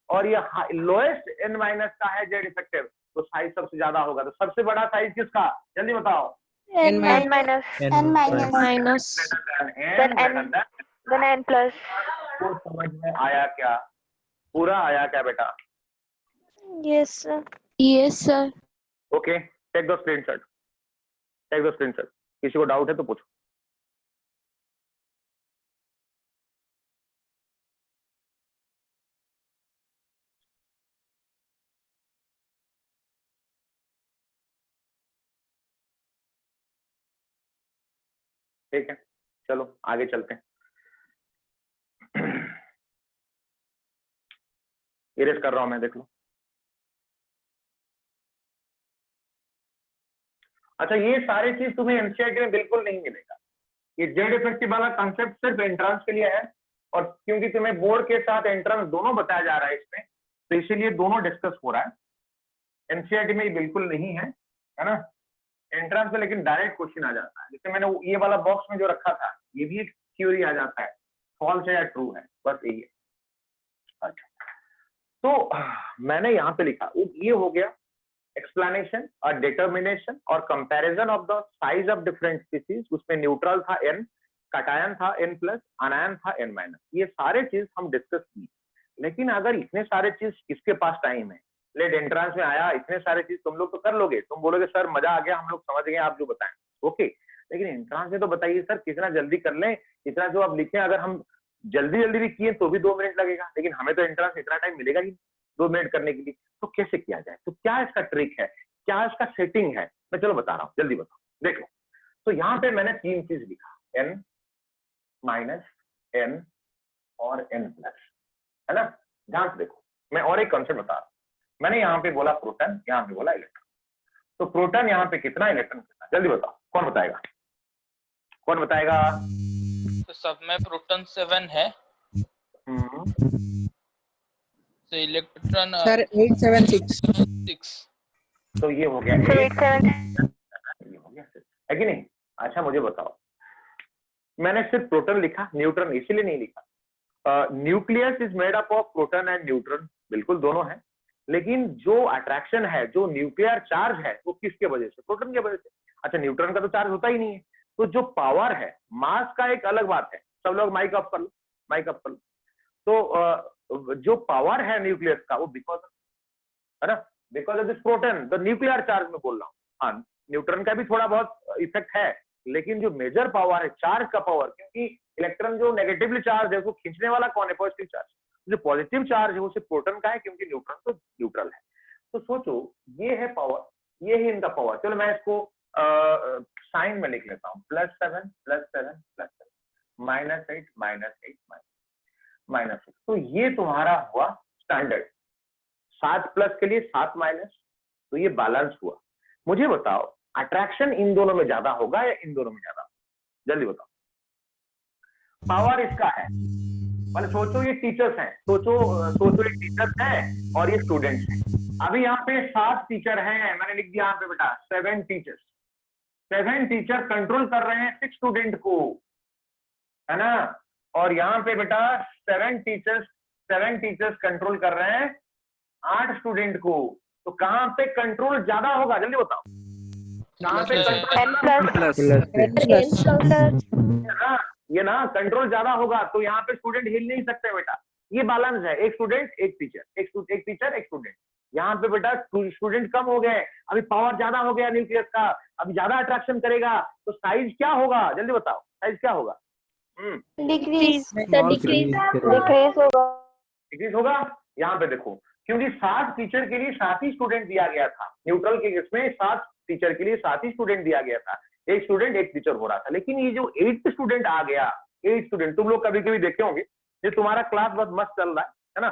और ये लोएस्ट n माइनस का है जेड इफेक्टिव, तो साइज सबसे ज्यादा होगा। तो सबसे बड़ा साइज किसका, जल्दी बताओ। n minus N minus. Minus. Then N plus. तो समझ में आया क्या, पूरा आया क्या बेटा? Yes, sir. Yes, sir. Okay, take the screenshot, किसी को डाउट है तो पूछो। ठीक है, चलो आगे चलते हैं। इरेज कर रहा हूं मैं, देख लो। अच्छा, ये सारी चीज तुम्हें एनसीईआरटी में बिल्कुल नहीं मिलेगा। ये जेड इफेक्टिव वाला कॉन्सेप्ट सिर्फ एंट्रेंस के लिए है, और क्योंकि तुम्हें बोर्ड के साथ एंट्रेंस दोनों बताया जा रहा है इसमें, तो इसीलिए दोनों डिस्कस हो रहा है। एनसीईआरटी में ये बिल्कुल नहीं है, है ना। एंट्रेंस में लेकिन डायरेक्ट क्वेश्चन आ जाता है। जैसे मैंने ये वाला बॉक्स में जो रखा था, ये भी एक थ्योरी आ जाता है, फॉल्स है या ट्रू है, बस यही है। अच्छा, तो मैंने यहाँ पे लिखा, ये हो गया एक्सप्लेनेशन और डिटर्मिनेशन और comparison of the size of different species. उसमें न्यूट्रल था n, कैटायन था n प्लस, अनायन था n माइनस। ये सारे चीज हम डिस्कस की। लेकिन अगर इतने सारे चीज किसके पास टाइम है, लेट एंट्रेंस में आया, इतने सारे चीज तुम लोग तो कर लोगे, तुम बोलोगे सर मजा आ गया, हम लोग समझ गए आप जो बताएं, ओके। लेकिन एंट्रेंस में तो बताइए सर कितना जल्दी कर लें, इतना जो आप लिखे, अगर हम जल्दी जल्दी भी किए तो भी 2 मिनट लगेगा, लेकिन हमें तो एंट्रेंस इतना टाइम मिलेगा ही 2 मिनट करने के लिए। तो कैसे किया जाए, तो क्या इसका ट्रिक है, क्या इसका सेटिंग है, मैं चलो बता रहा हूँ, जल्दी बताओ। देखो, तो यहाँ पे मैंने 3 चीज लिखा, n माइनस n और n प्लस, है ना। ध्यान से देखो, मैं और एक कॉन्सेप्ट बता रहा हूँ। मैंने यहाँ पे बोला प्रोटॉन, यहाँ पे बोला इलेक्ट्रॉन। तो प्रोटॉन यहाँ पे कितना, इलेक्ट्रॉन कितना, जल्दी बताओ, कौन बताएगा, कौन बताएगा? तो सब में प्रोटॉन 7 है, तो इलेक्ट्रॉन sir 876 6। तो ये हो गया 8, ये हो गया 6, है कि नहीं? अच्छा मुझे बताओ, मैंने सिर्फ प्रोटॉन लिखा, न्यूट्रॉन इसीलिए नहीं लिखा। Nucleus is made up of proton and neutron, बिल्कुल दोनों है, लेकिन जो अट्रैक्शन है, जो न्यूक्लियर चार्ज है, वो किसके वजह से? प्रोटॉन की वजह से। अच्छा न्यूट्रॉन का तो चार्ज होता ही नहीं है, तो जो पावर है, मास का एक अलग बात है। सब लोग माइक ऑफ कर लो, माइक ऑफ कर लो। तो जो पावर है न्यूक्लियस का, वो बिकॉज, है ना, because of this proton, the nuclear charge में बोल रहा हूँ। हाँ न्यूट्रॉन का भी थोड़ा बहुत इफेक्ट है, लेकिन जो मेजर पावर है चार्ज का पावर, क्योंकि इलेक्ट्रॉन जो नेगेटिवली चार्ज है उसको खींचने वाला कौन है? Positive charge. जो पॉजिटिव चार्ज है वो सिर्फ प्रोटॉन का है, क्योंकि न्यूट्रॉन तो न्यूट्रल है। तो सोचो ये है पावर, ये है इनका पावर। चलो मैं इसको साइन में लिख लेता हूँ, +7 +7 +7 -8 -8 -6। तो ये तुम्हारा हुआ स्टैंडर्ड, 7 प्लस के लिए 7 माइनस, तो ये बैलेंस हुआ। मुझे बताओ अट्रैक्शन इन दोनों में ज्यादा होगा या इन दोनों में ज्यादा? जल्दी बताओ। पावर इसका है, मतलब सोचो ये टीचर्स हैं, सोचो ये टीचर्स हैं और ये स्टूडेंट्स हैं। अभी यहाँ पे 7 टीचर हैं, मैंने लिख दिया यहाँ पे बेटा 7 टीचर्स। 7 टीचर कंट्रोल कर रहे हैं 6 स्टूडेंट को, है ना। और यहाँ पे बेटा 7 टीचर्स कंट्रोल कर रहे हैं 8 स्टूडेंट को। तो कहाँ पे कंट्रोल ज्यादा होगा? जल्दी बताओ, कहाँ पे ये ना कंट्रोल ज्यादा होगा, तो यहाँ पे स्टूडेंट हिल नहीं सकते बेटा। ये बैलेंस है, एक स्टूडेंट एक टीचर, एक टीचर एक स्टूडेंट। यहाँ पे बेटा स्टूडेंट कम हो गए, अभी पावर ज्यादा हो गया न्यूक्लियस का, अभी ज्यादा अट्रैक्शन करेगा, तो साइज क्या होगा? जल्दी बताओ, साइज क्या होगा? डिक्रीज होगा। यहाँ पे देखो, क्योंकि 7 टीचर के लिए 7 ही स्टूडेंट दिया गया था, न्यूट्रल के केस में 7 टीचर के लिए 7 ही स्टूडेंट दिया गया था, एक स्टूडेंट एक टीचर हो रहा था। लेकिन ये जो 8th स्टूडेंट आ गया, 8 स्टूडेंट, तुम लोग कभी कभी देखे होंगे, ये तुम्हारा क्लास बहुत मस्त चल रहा है ना,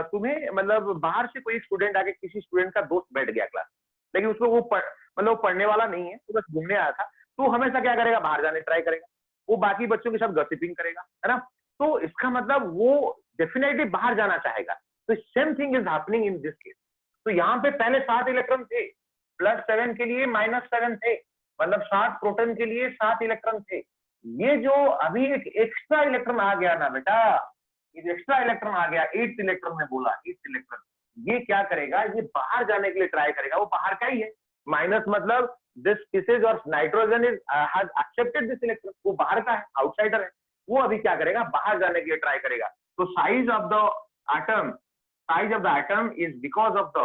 तुम्हें मतलब बाहर से कोई स्टूडेंट आके किसी स्टूडेंट का दोस्त बैठ गया क्लास, लेकिन उसको वो मतलब पढ़ने वाला नहीं है, वो बस घूमने आया था, तो हमेशा क्या करेगा? बाहर जाने ट्राई करेगा, वो बाकी बच्चों के साथ गॉसिपिंग करेगा, है ना। तो इसका मतलब वो डेफिनेटली बाहर जाना चाहेगा। तो same thing is happening in this case. तो यहाँ पे पहले 7 इलेक्ट्रॉन थे, +7 के लिए -7 थे, मतलब 7 प्रोटॉन के लिए 7 इलेक्ट्रॉन थे। ये जो अभी एक एक्स्ट्रा इलेक्ट्रॉन आ गया ना बेटा, ये एक्स्ट्रा इलेक्ट्रॉन आ गया, 8th इलेक्ट्रॉन में बोला, 8th इलेक्ट्रॉन, ये क्या करेगा? ये बाहर जाने के लिए ट्राई करेगा। वो बाहर का ही है, माइनस मतलब दिस स्पीसीज और nitrogen is has accepted this electron, वो बाहर का है, आउटसाइडर है। वो अभी क्या करेगा? बाहर जाने के लिए ट्राई करेगा। तो size of the atom is because of the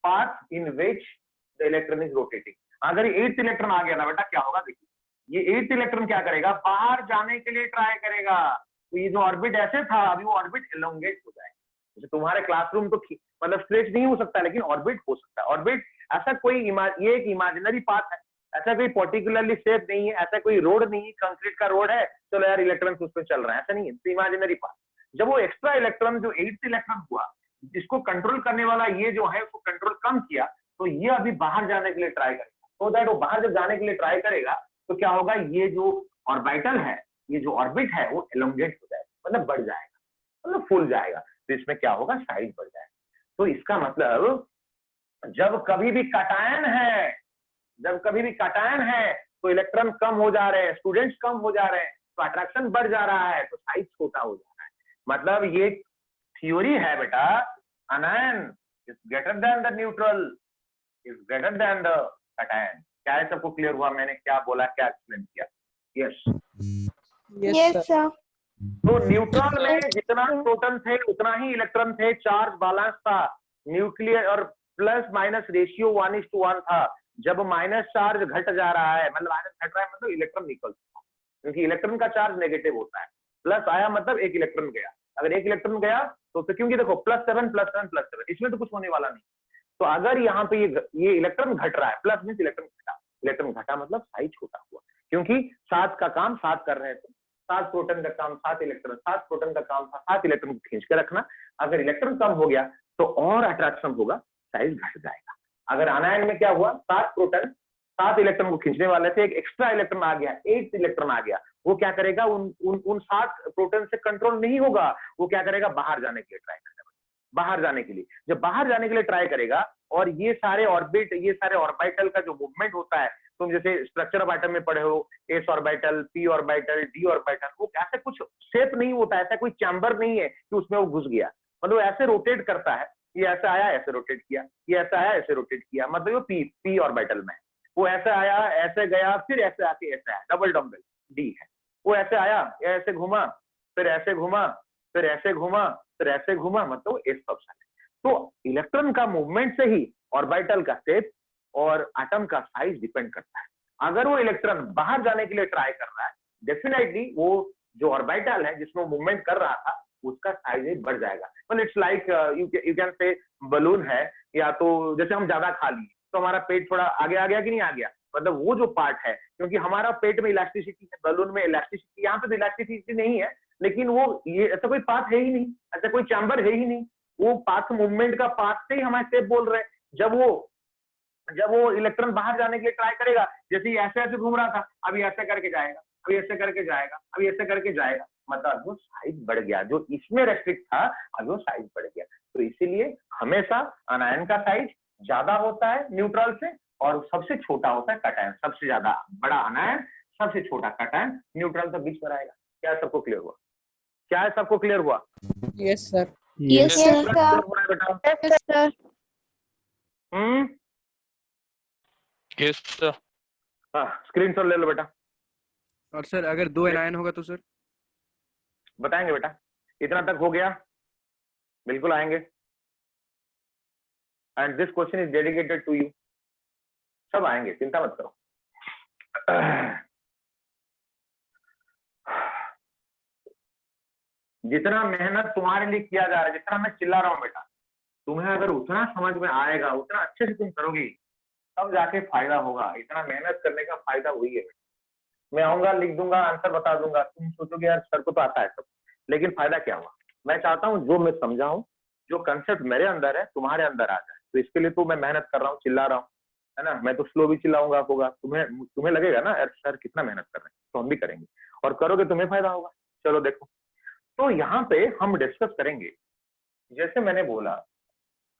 path in which the electron is rotating. अगर 8th इलेक्ट्रॉन आ गया ना बेटा, क्या होगा? देखिए, ये 8th इलेक्ट्रॉन क्या करेगा? बाहर जाने के लिए ट्राई करेगा। तो ये जो ऑर्बिट ऐसे था, अभी वो ऑर्बिट एलोंगेट हो जाएगा। जैसे तुम्हारे क्लासरूम तो मतलब स्ट्रेच नहीं हो सकता, लेकिन ऑर्बिट हो सकता है। ऑर्बिट ऐसा कोई ये एक इमेजिनरी पाथ है, ऐसा कोई पर्टिकुलरली शेप नहीं है, ऐसा कोई रोड नहीं है, कंक्रीट का रोड है, चलो यार इलेक्ट्रॉन उस पर चल रहा है, ऐसा नहीं है, तो इमेजिनरी पाथ। जब वो एक्स्ट्रा इलेक्ट्रॉन जो 8th इलेक्ट्रॉन हुआ, जिसको कंट्रोल करने वाला ये जो है, उसको कंट्रोल कम किया, तो ये अभी बाहर जाने के लिए ट्राई करेगा। तो दैट वो बाहर जब जाने के लिए ट्राई करेगा, तो क्या होगा? ये जो ऑर्बिटल है, ये जो ऑर्बिट है, वो एलोंगेट हो जाएगा, मतलब बढ़ जाएगा, मतलब फुल जाएगा। तो इसमें क्या होगा? साइज बढ़ जाएगा। तो इसका मतलब जब कभी भी कटायन है, तो इलेक्ट्रॉन कम हो जा रहे हैं, स्टूडेंट्स कम हो जा रहे हैं, तो अट्रैक्शन बढ़ जा रहा है, तो साइज छोटा हो जा रहा है। मतलब ये थ्योरी है बेटा, अनायन is greater than the neutral is greater than the cation. क्या है? सबको क्लियर हुआ? मैंने क्या बोला, क्या एक्सप्लेन किया? Yes sir. तो न्यूट्रॉन में जितना प्रोटॉन थे उतना ही इलेक्ट्रॉन थे, चार्ज बैलेंस था, न्यूक्लियर और प्लस माइनस रेशियो 1:1 था। जब माइनस चार्ज घट जा रहा है, मतलब माइनस घट रहा है, मतलब इलेक्ट्रॉन निकलता है, क्योंकि इलेक्ट्रॉन का चार्ज नेगेटिव होता है। प्लस आया मतलब एक इलेक्ट्रॉन गया, अगर एक इलेक्ट्रॉन गया तो फिर, क्योंकि देखो +7 +7 +7, इसमें तो कुछ होने वाला नहीं। तो अगर यहाँ पे ये इलेक्ट्रॉन घट रहा है, प्लस मीन्स इलेक्ट्रॉन घटा मतलब साइज छोटा हुआ, क्योंकि 7 का काम 7 कर रहे थे, 7 प्रोटॉन का काम 7 इलेक्ट्रॉन, 7 प्रोटॉन का काम था 7 इलेक्ट्रॉन को खींच के रखना। अगर इलेक्ट्रॉन कम हो गया तो और अट्रैक्शन होगा, साइज घट जाएगा। अगर आनायन में क्या हुआ? 7 प्रोटॉन 7 इलेक्ट्रॉन को खींचने वाले थे, एक एक्स्ट्रा इलेक्ट्रॉन आ गया, 8th इलेक्ट्रॉन आ गया, वो क्या करेगा? उन 7 प्रोटॉन से कंट्रोल नहीं होगा, वो क्या करेगा? बाहर जाने के लिए ट्राई करेगा। बाहर जाने के लिए। जब बाहर जाने के लिए ट्राई करेगा और ये सारे ऑर्बिटल का जो मूवमेंट होता है, तुम जैसे स्ट्रक्चर ऑफ एटम में पढ़े हो, S orbital, P orbital, D orbital, वो ऐसे कुछ शेप नहीं होता, ऐसा कोई चैम्बर नहीं है कि उसमें वो घुस गया, मतलब ऐसे रोटेट करता है। ये ऐसा आया, ऐसे रोटेट किया, ये ऐसा आया, ऐसे रोटेट किया, मतलब वो पी ऑर्बिटल में, वो ऐसे आया, ऐसे गया, फिर ऐसे आके ऐसे आया, डबल डम्बल डी है। वो ऐसे आया, ऐसे घुमा, फिर ऐसे घुमा, फिर ऐसे घुमा, फिर ऐसे घुमा, मतलब एस ऑप्शन है। तो इलेक्ट्रॉन का मूवमेंट से ही ऑर्बिटल का शेप और एटम का साइज डिपेंड करता है। अगर वो इलेक्ट्रॉन बाहर जाने के लिए ट्राई कर रहा है, डेफिनेटली वो जो ऑर्बिटल है जिसमें मूवमेंट कर रहा था उसका साइज बढ़ जाएगा। मतलब it's like you can say balloon है, या तो जैसे हम ज्यादा खा लिए तो हमारा पेट थोड़ा आगे आ गया कि नहीं आ गया, मतलब वो जो पार्ट है, क्योंकि हमारा पेट में इलास्टिसिटी है, बलून में इलास्टिसिटी, यहाँ पे तो इलास्टिसिटी नहीं है, लेकिन वो ये ऐसा कोई पाथ है ही नहीं, ऐसा कोई चैम्बर है ही नहीं, वो पाथ मूवमेंट का पाथ से ही हमारे शेप बोल रहे हैं। जब वो इलेक्ट्रॉन बाहर जाने के लिए ट्राई करेगा, जैसे ही ऐसे ऐसे घूम रहा था, अभी ऐसे करके जाएगा, अभी ऐसे करके जाएगा, अभी ऐसे करके जाएगा, मतलब वो साइज बढ़ गया, जो इसमें रेस्ट्रिक्ट था अभी वो साइज बढ़ गया। तो इसीलिए हमेशा अनायन का साइज ज्यादा होता है न्यूट्रल से, और सबसे छोटा होता है कैटायन। सबसे ज्यादा बड़ा अनायन, सबसे छोटा कैटायन, न्यूट्रल तो बीच में रहेगा। क्या सबको क्लियर हुआ? क्या है, सबको क्लियर हुआ? Yes sir. Yes, sir. Clear हो रहा है बेटा? Yes, sir. Yes, sir. हाँ, स्क्रीन शॉट ले लो बेटा। और सर अगर 2 एनायन होगा तो सर? बताएंगे बेटा, इतना तक हो गया, बिल्कुल आएंगे। And this question is dedicated to you, सब आएंगे, चिंता मत करो। जितना मेहनत तुम्हारे लिए किया जा रहा है, जितना मैं चिल्ला रहा हूँ बेटा, तुम्हें अगर उतना समझ में आएगा, उतना अच्छे से तुम करोगी, तब जाके फायदा होगा। इतना मेहनत करने का फायदा वही है। मैं आऊंगा, लिख दूंगा, आंसर बता दूंगा, तुम सोचोगे यार सर को तो आता है सब, लेकिन फायदा क्या हुआ? मैं चाहता हूँ जो मैं समझाऊं, जो कंसेप्ट मेरे अंदर है तुम्हारे अंदर आ जाए। तो इसके लिए तो मैं मेहनत कर रहा हूँ, चिल्ला रहा हूँ, है ना। मैं तो स्लो भी चिल्लाऊंगा, होगा तुम्हें लगेगा ना यार सर कितना मेहनत कर रहे हैं, तो हम भी करेंगे, और करोगे तुम्हें फायदा होगा। चलो देखो, तो यहाँ पे हम डिस्कस करेंगे, जैसे मैंने बोला,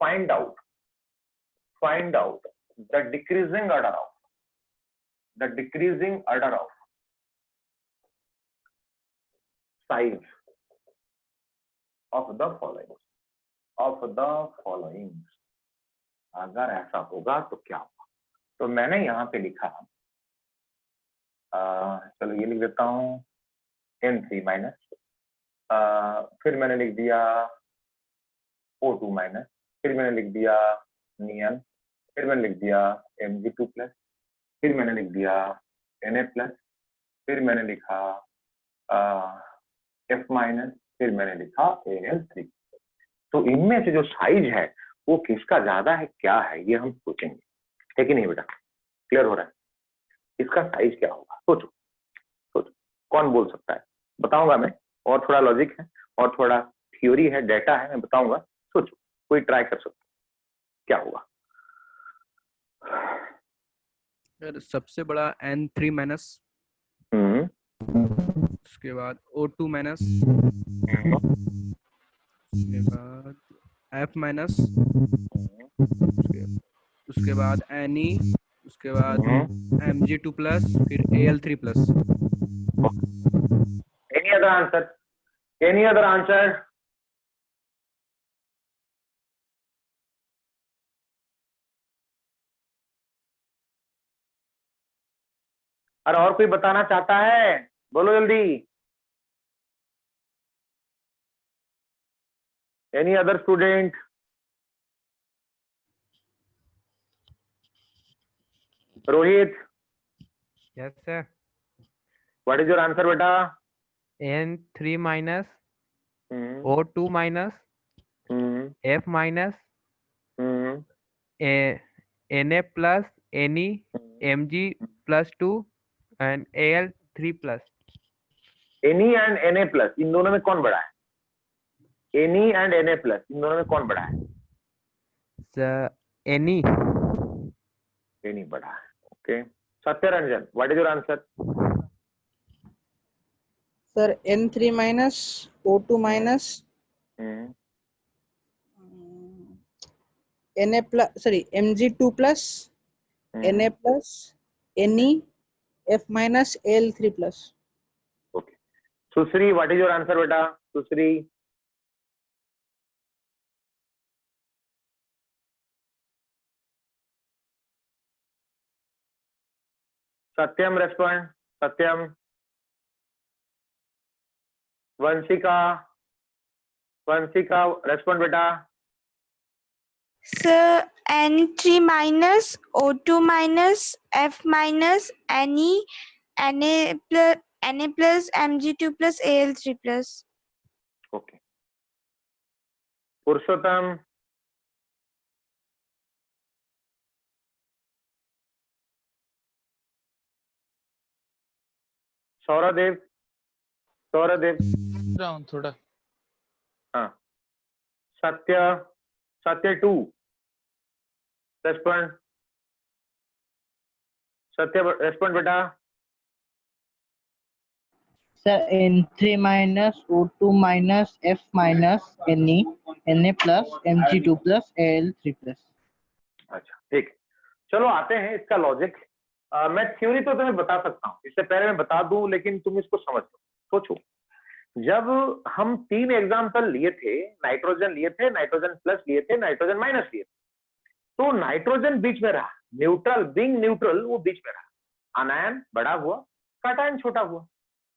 find out the decreasing order of size of the following. अगर ऐसा होगा तो क्या होगा? तो मैंने यहाँ पे लिखा, चलो ये लिख देता हूँ N3 माइनस, फिर मैंने लिख दिया O2 माइनस, फिर मैंने लिख दिया नियन, फिर मैंने लिख दिया Mg2 प्लस, फिर मैंने लिख दिया Na प्लस, फिर मैंने लिखा F माइनस, फिर मैंने लिखा Al3। तो इनमें से जो साइज है वो किसका ज्यादा है, क्या है, ये हम सोचेंगे, है कि नहीं बेटा? क्लियर हो रहा है? इसका साइज क्या होगा? सोचो, कौन बोल सकता है? बताऊंगा मैं, और थोड़ा लॉजिक है और थोड़ा थ्योरी है, डेटा है, मैं बताऊंगा। सोचो, कोई ट्राई कर सकता है, क्या होगा? सर सबसे बड़ा N3 माइनस, उसके बाद O2 माइनस, उसके बाद F माइनस, उसके बाद Ne, उसके बाद Mg2 प्लस, फिर Al3 plus. Any other answer? अरे और कोई बताना चाहता है? बोलो जल्दी। Any other student? Rohit? Yes, sir. What is your answer बेटा? N3 minus, O2 minus, F minus, Na plus, Ne, Mg plus 2 and Al3 plus. Ni and Na plus, इन दोनों में कौन बड़ा है? Ni एंड Na प्लस, इन दोनों में कौन बड़ा है? Ne. Ni बड़ा है। Okay, Satyaranjan, what is your answer? Sir N3 minus, O2 minus, Mg2 plus Na plus Ne F minus Al3 plus. Okay. Susri, what is your answer, beta? Susri. Satyam respond. Satyam. Vanshika respond, beta. Sir, N3 minus O2 minus F minus Ne Na plus Mg2 plus Al3 plus. Okay. Purushottam. सौरदेव. थोड़ा. हाँ. सत्य 2 रेस्पॉन्ड. सत्य रेस्पॉन्ड बेटा. Sir, N3 minus O2 minus F minus Ne Na plus Mg2 plus Al3 plus. अच्छा ठीक. चलो आते हैं इसका लॉजिक. मैं थ्योरी तो तुम्हें बता सकता हूँ, इससे पहले मैं बता दूं, लेकिन तुम इसको समझ लो. सोचो, जब हम 3 एग्जाम्पल लिए थे, नाइट्रोजन लिए थे, नाइट्रोजन प्लस लिए थे, नाइट्रोजन माइनस लिए थे, तो नाइट्रोजन बीच में रहा, न्यूट्रल, बीइंग न्यूट्रल वो बीच में रहा. अनायन बड़ा हुआ, कैटायन छोटा हुआ.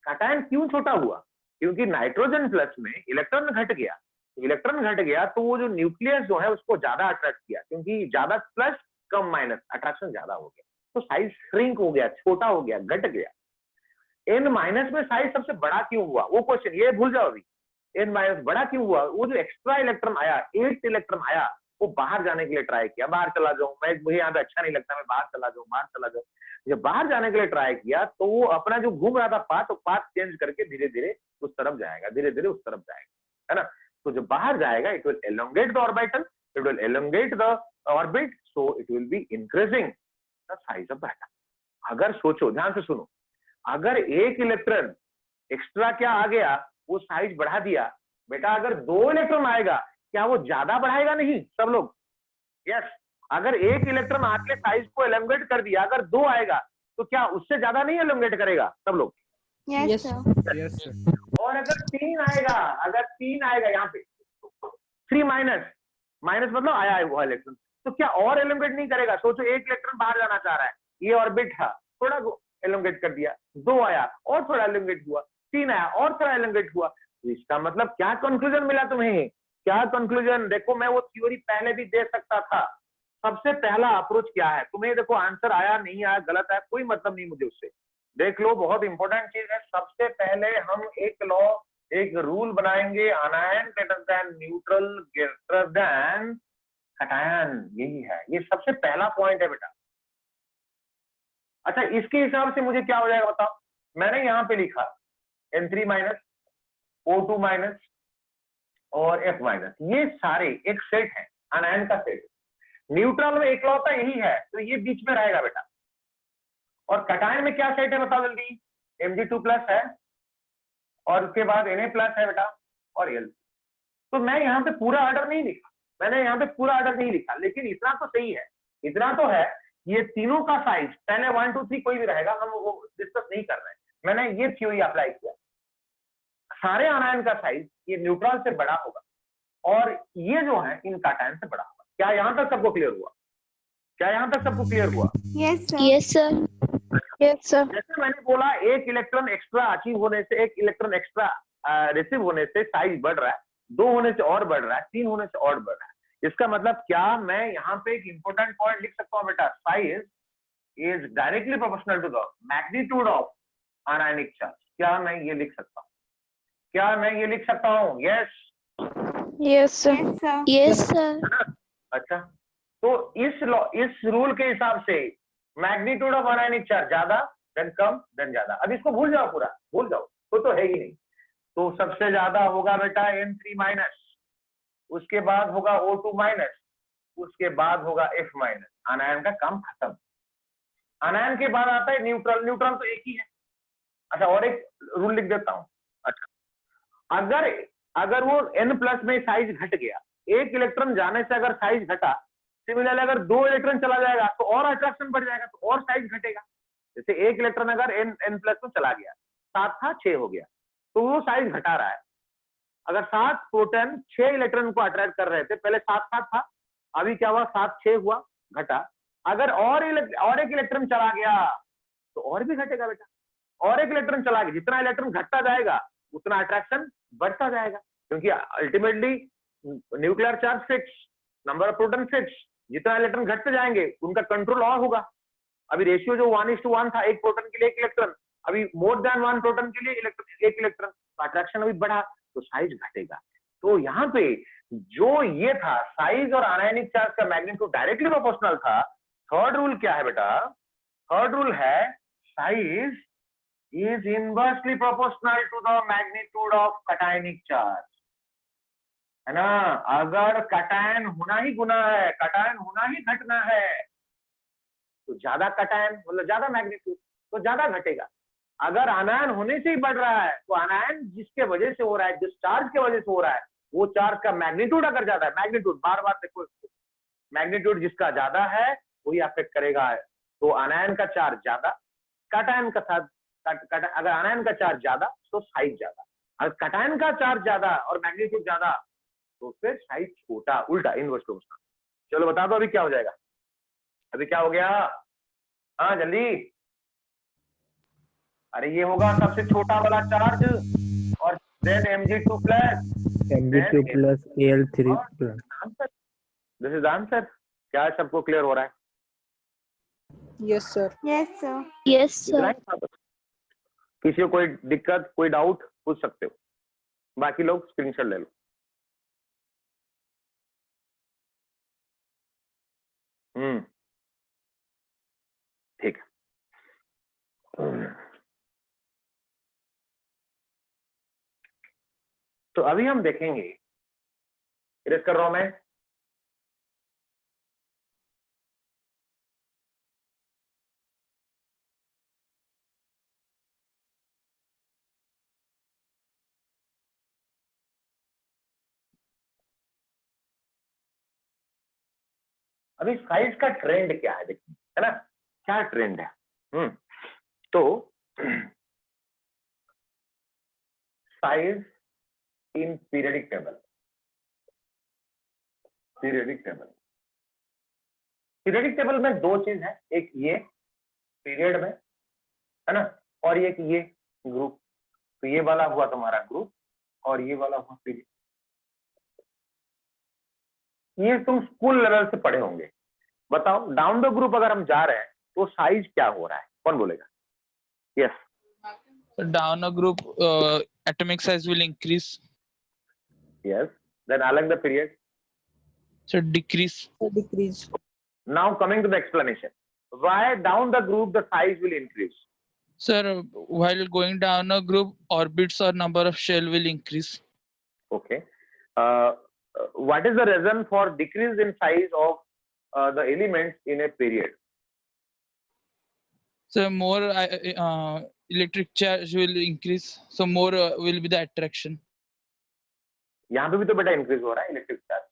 कैटायन क्यों छोटा हुआ? क्योंकि नाइट्रोजन प्लस में इलेक्ट्रॉन घट गया. तो वो जो न्यूक्लियस जो है उसको ज्यादा अट्रैक्ट किया, क्योंकि ज्यादा प्लस कम माइनस, अट्रैक्शन ज्यादा हो गया, तो साइज श्रिंक हो गया, छोटा हो गया, घट गया. एन माइनस में साइज सबसे बड़ा क्यों हुआ, वो क्वेश्चन, ये भूल जाओ अभी. एन माइनस बड़ा क्यों हुआ? वो जो एक्स्ट्रा इलेक्ट्रॉन आया, 8 इलेक्ट्रॉन आया, वो बाहर जाने के लिए ट्राई किया. बाहर चला जाऊं मैं, मुझे यहाँ पे अच्छा नहीं लगता, मैं बाहर चला जाऊं. जब बाहर जाने के लिए ट्राई किया तो वो अपना जो घूम रहा था पाथ, तो पाथ चेंज करके धीरे धीरे उस तरफ जाएगा, है ना. तो जब बाहर जाएगा, it will elongate the orbital, it will elongate the orbit, so it will be increasing the size of the atom. अगर सोचो, ध्यान से सुनो, अगर एक इलेक्ट्रॉन एक्स्ट्रा क्या आ गया, वो साइज बढ़ा दिया. बेटा अगर 2 इलेक्ट्रॉन आएगा, क्या वो ज्यादा बढ़ाएगा? नहीं. सब लोग यस. अगर एक इलेक्ट्रॉन आके साइज को एलोंगेट कर दिया, अगर 2 आएगा तो क्या उससे ज्यादा नहीं एलोंगेट करेगा? सब लोग Yes, sir. Yes, sir. और अगर 3 आएगा यहाँ पे, 3 माइनस मतलब आया है वो इलेक्ट्रॉन, तो क्या और एलोंगेट नहीं करेगा? सोचो, एक इलेक्ट्रॉन बाहर जाना चाह रहा है, ये ऑर्बिट था, थोड़ा एलोंगेट कर दिया, 2 आया और थोड़ा एलोंगेट हुआ, 3 आया और थोड़ा एलोंगेट हुआ. तो इसका मतलब क्या कंक्लूजन मिला तुम्हें? क्या कंक्लूजन? देखो, मैं वो थ्योरी पहले भी दे सकता था. सबसे पहला अप्रोच क्या है? तुम्हें देखो, आंसर आया नहीं आया, गलत है, कोई मतलब नहीं मुझे उससे. देख लो, बहुत इंपॉर्टेंट चीज है. सबसे पहले हम एक लॉ, एक रूल बनाएंगे, अनायन greater than neutral greater than cation. यही है, ये सबसे पहला पॉइंट है बेटा. अच्छा, इसके हिसाब से मुझे क्या हो जाएगा बताओ. मैंने यहाँ पे लिखा N3 माइनस, O2 माइनस और F माइनस, ये सारे एक सेट है, अनायन का सेट. न्यूट्रल में एकलौता यही है, तो ये बीच में रहेगा बेटा. और कैटायन में क्या सेट है बताओ जल्दी? Mg2 प्लस है, और उसके बाद Na प्लस है बेटा, और L. तो मैं यहाँ पे पूरा ऑर्डर नहीं लिखा, लेकिन इतना तो सही है, इतना तो है, ये तीनों का साइज पहले 1 2 3 कोई भी रहेगा, हम वो डिस्कस नहीं कर रहे हैं. मैंने ये थ्योरी अप्लाई किया, सारे अनायन का साइज ये न्यूट्रल से बड़ा होगा, और ये जो है इन कैटायन से बड़ा होगा. क्या यहाँ तक सबको क्लियर हुआ? Yes, sir. Yes, sir. Yes, sir. जैसे मैंने बोला, एक इलेक्ट्रॉन एक्स्ट्रा अचीव होने से, एक इलेक्ट्रॉन एक्स्ट्रा रिसीव होने से साइज बढ़ रहा है, 2 होने से और बढ़ रहा है, 3 होने से और बढ़ रहा है. इसका मतलब क्या मैं यहाँ पे एक इंपॉर्टेंट पॉइंट लिख सकता हूँ बेटा? Size is directly proportional to the magnitude of ionic charge. क्या मैं ये लिख सकता हूँ? Yes. Yes, sir. Yes, sir. Yes, sir. अच्छा, तो इस रूल के हिसाब से मैग्नीट्यूड ऑफ आयनिक चार्ज ज्यादा देन कम देन ज्यादा. अब इसको भूल जाओ, पूरा भूल जाओ, तो है ही नहीं. तो सबसे ज्यादा होगा बेटा N3 माइनस, उसके बाद होगा O2 माइनस, उसके बाद होगा F माइनस. अनायन का काम खत्म. अनायन के बाद आता है न्यूट्रल. न्यूट्रल तो एक ही है. अच्छा, और एक रूल लिख देता हूं. अच्छा, अगर वो N प्लस में साइज घट गया, एक इलेक्ट्रॉन जाने से अगर साइज घटा, सिमिलरली अगर 2 इलेक्ट्रॉन चला जाएगा तो और अट्रैक्शन बढ़ जाएगा, तो और साइज घटेगा। जैसे 1 इलेक्ट्रॉन अगर n+ में चला गया, 7 था 6 हो गया, तो वो साइज घटा रहा है। अगर 7 प्रोटॉन 6 इलेक्ट्रॉन को अट्रैक्ट कर रहे थे, पहले 7 था, अभी क्या हुआ, 7 6 हुआ, घटा। अगर और एक इलेक्ट्रॉन चला गया तो और भी घटेगा बेटा। और एक इलेक्ट्रॉन चला गया, जितना इलेक्ट्रॉन घटता जाएगा उतना अट्रैक्शन बढ़ता जाएगा, क्योंकि ultimately nuclear charge fix, number of proton fix, जितना इलेक्ट्रॉन घटते जाएंगे उनका कंट्रोल और होगा। अभी रेशियो जो 1:1 था, 1 प्रोटॉन के लिए 1 इलेक्ट्रॉन, अभी मोर देन 1 प्रोटॉन के लिए 1 इलेक्ट्रॉन, तो अट्रैक्शन अभी बढ़ा तो साइज घटेगा। तो यहाँ पे जो ये था साइज और आनायनिक चार्ज का मैग्नीट्यूड डायरेक्टली प्रोपोर्शनल था। थर्ड रूल क्या है बेटा? थर्ड रूल है size is inversely proportional to the magnitude of cationic charge, है ना। अगर कटायन होना ही गुना है, कटायन होना ही घटना है, तो ज्यादा कटायन मतलब ज्यादा मैग्नीट्यूड, तो ज्यादा घटेगा। अगर आनायन होने से ही बढ़ रहा है, तो आनायन जिसके वजह से हो रहा है, जिस चार्ज के वजह से हो रहा है, वो चार्ज का मैग्नीट्यूड अगर ज्यादा है, मैग्नीट्यूड बार बार देखो इसको, मैग्नीट्यूड जिसका ज्यादा है वही अफेक्ट करेगा। तो आनायन का चार्ज ज्यादा, कटायन का साथ, अगर आनायन का चार्ज ज्यादा तो साइज ज्यादा, अगर कटायन का चार्ज ज्यादा और मैग्नीट्यूड ज्यादा तो फिर साइज छोटा, उल्टा इनवर्स प्रोपोर्शनल। चलो बता दो अभी क्या हो जाएगा, अभी क्या हो गया? हाँ जल्दी। अरे ये होगा सबसे छोटा वाला चार्ज और then Mg2 plus Al3 plus। This is answer. क्या सबको क्लियर हो रहा है? Yes, sir. Yes, sir. Yes, sir. किसी को कोई दिक्कत, कोई डाउट पूछ सकते हो, बाकी लोग स्क्रीनशॉट ले लो। ठीक है। तो अभी हम देखेंगे, इरेज कर रहा हूं मैं, अभी साइज का ट्रेंड क्या है देखिए, है ना, क्या ट्रेंड है। तो size in periodic table, periodic table, periodic table में दो चीज है, एक ये पीरियड में, है ना, और एक ये ग्रुप। तो ये वाला हुआ तुम्हारा ग्रुप और ये वाला हुआ पीरियड। ये तुम स्कूल लेवल से पढ़े होंगे। बताओ डाउन द ग्रुप अगर हम जा रहे हैं तो साइज क्या हो रहा है, कौन बोलेगा? Yes, Down a group, atomic size will increase. yes. Then along the period, So decrease. Decrease. now coming to the explanation, why down the group the size will increase? Sir, while going down a group, orbits or number of shell will increase. Okay. What is the reason for decrease in size of the elements in a period? So more electric charge will increase. So more will be the attraction. यहाँ पे भी तो बेटा इंक्रीज हो रहा है electric charge.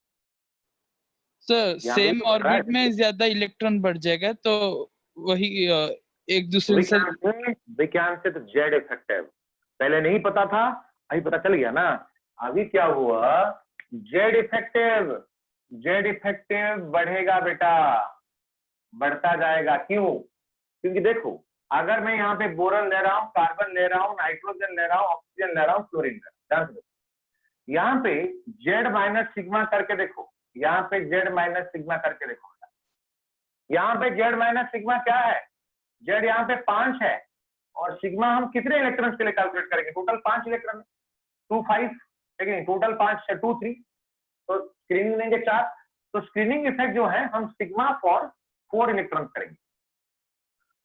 Sir same orbit में ज्यादा इलेक्ट्रॉन बढ़ जाएगा, तो वही एक दूसरे से विज्ञान से तो जेड इफेक्ट है, पहले नहीं पता था, अभी पता चल गया ना। अभी क्या हुआ, जेड इफेक्टिव, जेड इफेक्टिव बढ़ेगा बेटा, बढ़ता जाएगा। क्यों? क्योंकि देखो अगर मैं यहाँ पे बोरन ले रहा हूँ, कार्बन ले रहा हूँ, नाइट्रोजन ले रहा हूँ, ऑक्सीजन ले रहा हूँ, फ्लोरीन ले रहा हूँ, यहाँ पे जेड माइनस सिग्मा करके देखो, यहाँ पे जेड माइनस सिग्मा करके देखो, यहाँ पे जेड माइनस सिग्मा क्या है, जेड यहाँ पे 5 है और सिग्मा हम कितने इलेक्ट्रॉन्स के लिए कैलकुलेट करेंगे? टोटल 5 इलेक्ट्रॉन, 2 5, लेकिन टोटल 5 है 2 3, तो स्क्रीनिंग देंगे 4। तो स्क्रीनिंग इफेक्ट जो है हम सिग्मा फॉर 4 इलेक्ट्रॉन करेंगे।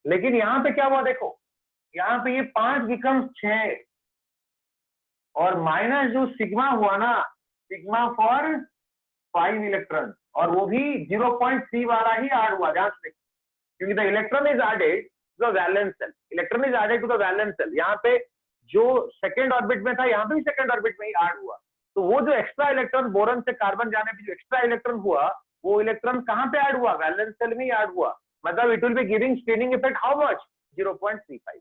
लेकिन यहाँ पे क्या हुआ देखो, यहाँ पे ये 5 बिकम्स 6 और माइनस जो सिग्मा हुआ ना, सिग्मा फॉर 5 इलेक्ट्रॉन, और वो भी 0.3 वाला ही ऐड हुआ, ध्यान से देखो, क्योंकि the electron is added to the valence shell, electron is added to the valence shell. यहाँ पे जो सेकंड ऑर्बिट में था, यहाँ पे भी सेकंड ऑर्बिट में ही ऐड हुआ। तो वो जो एक्स्ट्रा इलेक्ट्रॉन बोरन से कार्बन जाने पे जो एक्स्ट्रा इलेक्ट्रॉन हुआ, वो इलेक्ट्रॉन कहाँ पे ऐड हुआ, वैलेंस सेल में ऐड हुआ, मतलब it will be giving screening effect how much 0.35।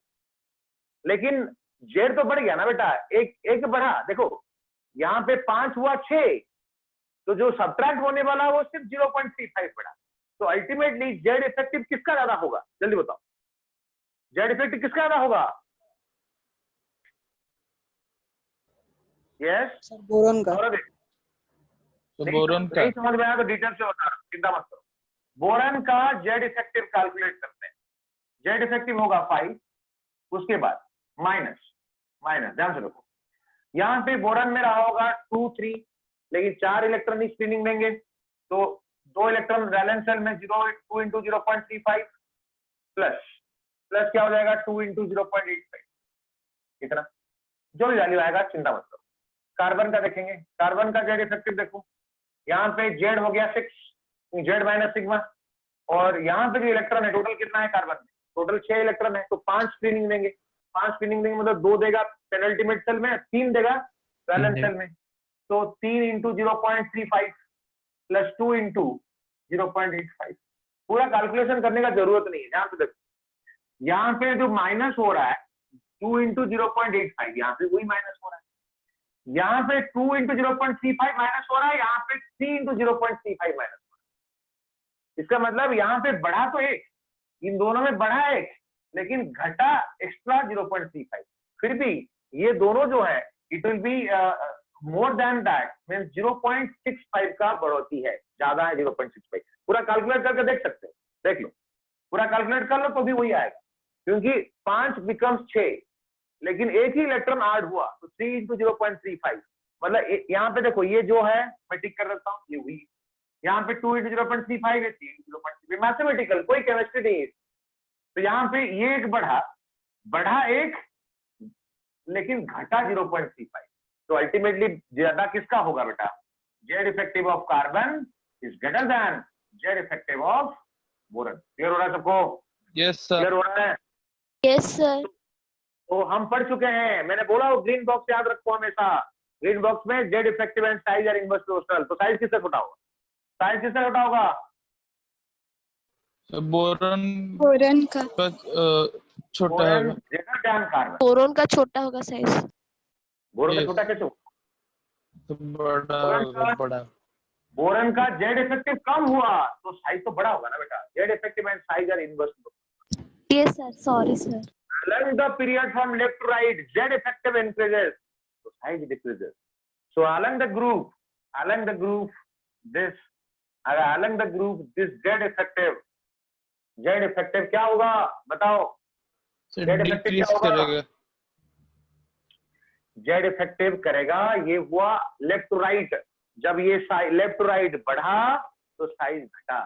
लेकिन जेड तो बढ़ गया ना बेटा, एक बढ़ा, देखो यहाँ पे 5 हुआ 6, तो जो सब्ट्रैक्ट होने वाला वो सिर्फ 0.35 बढ़ा। तो अल्टीमेटली जेड इफेक्टिव किसका ज्यादा होगा, जल्दी बताओ, जेड इफेक्टिव किसका ज्यादा होगा? यस बोरॉन का। तो बोरॉन का नहीं समझ में आया तो डिटेल से बता रहा हूं, चिंता मत करो। बोरन का जेड इफेक्टिव कैलकुलेट करते हैं, जेड इफेक्टिव होगा 5, उसके बाद माइनस, ध्यान से रखो, यहाँ पे बोरन में रहा होगा 2 3, लेकिन 4 इलेक्ट्रॉन ही स्पिनिंग देंगे, तो 2 इलेक्ट्रॉन वैलेंस सेल में 2 into 0.35 प्लस क्या हो जाएगा 2 into 0.85, इतना जो भी वैल्यू आएगा चिंता मत करो। कार्बन का देखेंगे, कार्बन का जेड इफेक्टिव देखो, यहाँ पे जेड हो गया 6, जेड माइनस सिग्मा, और यहाँ पे जो इलेक्ट्रॉन है टोटल कितना है कार्बन में, टोटल 6 इलेक्ट्रॉन है, तो 5 स्क्रीनिंग देंगे, 5 स्क्रीनिंग देंगे मतलब 2 देगा पेनल्टीमेट सेल में, 3 देगा वैलेंस सेल में, तो 3 into 0.35 प्लस 2 into 0.85। पूरा कैलकुलेशन करने का जरूरत नहीं है, ध्यान से देखो, यहाँ पे जो माइनस हो रहा है 2 into 0.85, यहाँ पे वही माइनस हो रहा है, यहाँ पे 2 into 0.35 माइनस हो रहा है, यहाँ पे 3 into 0.35 माइनस हो रहा है। इसका मतलब यहाँ पे बढ़ा तो 1, इन दोनों में बढ़ा 1, लेकिन घटा एक्स्ट्रा 0.35, फिर भी ये दोनों जो है it will be more than that, means 0.65 का बढ़ोतरी है, ज्यादा है 0.65। पूरा कैलकुलेट करके देख सकते हो, देख लो, पूरा कैलकुलेट कर लो तो भी वही आएगा, क्योंकि 5 becomes 6, लेकिन एक ही इलेक्ट्रॉन ऐड हुआ, तो 3 into 0.35, मतलब यहाँ पे देखो ये जो है मैं टिक कर देता हूँ, ये हुई, यहाँ पे 2 into 0.35 है, 3 into 0.35, मैथमेटिकल, कोई केमिस्ट्री नहीं है। तो यहाँ पे ये एक बढ़ा 1, लेकिन घटा 0.35, तो अल्टीमेटली ज्यादा किसका होगा बेटा, Z effective of carbon is greater than Z effective of boron. Clear हो रहा है सबको? Yes sir. क्लियर हो रहा है? Yes sir. तो हम पढ़ चुके हैं, मैंने बोला वो ग्रीन बॉक्स याद रखो हमेशा, ग्रीन बॉक्स में जेड इफेक्टिव एंड साइज और इनवर्स प्रोपोर्शनल। तो साइज किससे छोटा होगा, साइज किससे छोटा होगा? बोरॉन का छोटा बोरन होगा, ग्रेटर देन कार्बन, बोरोन का छोटा होगा साइज। बोरन का Yes. छोटा कैसे होगा? तो बड़ा बोरन का जेड इफेक्टिव कम हुआ तो साइज तो बड़ा होगा ना बेटा, Z effective and size are inverse. Yes sir, sorry sir. Along the period from left to right, Z effective increases, so size decreases. So along the group, this Z effective क्या होगा बताओ? Z effective क्या होगा? करेगा, Z effective करेगा, ये हुआ लेफ्ट टू राइट, जब ये लेफ्ट टू राइट बढ़ा तो साइज घटा,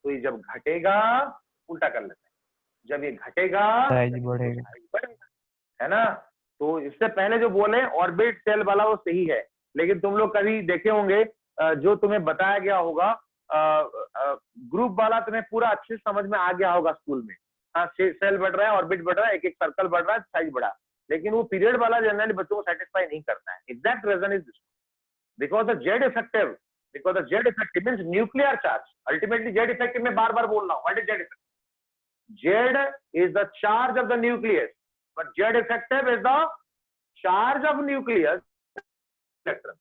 तो ये जब घटेगा उल्टा कर लेते हैं, जब ये घटेगा साइज बढ़ेगा, है ना? तो इससे पहले जो बोले ऑर्बिट सेल वाला वो सही है, लेकिन तुम लोग कभी देखे होंगे जो तुम्हें बताया गया होगा ग्रुप वाला, तुम्हें पूरा अच्छे से समझ में आ गया होगा स्कूल में। हाँ, सेल बढ़ रहा है, ऑर्बिट बढ़ रहा है, एक एक सर्कल बढ़ रहा है, साइज बढ़ा, लेकिन वो पीरियड वाला जनरली बच्चों को सेटिस्फाई नहीं करता है। Exact reason is this, because the Z effective means nuclear charge. Ultimately Z effective में बार बार बोल रहा हूँ, what is Z effective? Z is the charge of the nucleus, but Z effective is the charge of nucleus electron.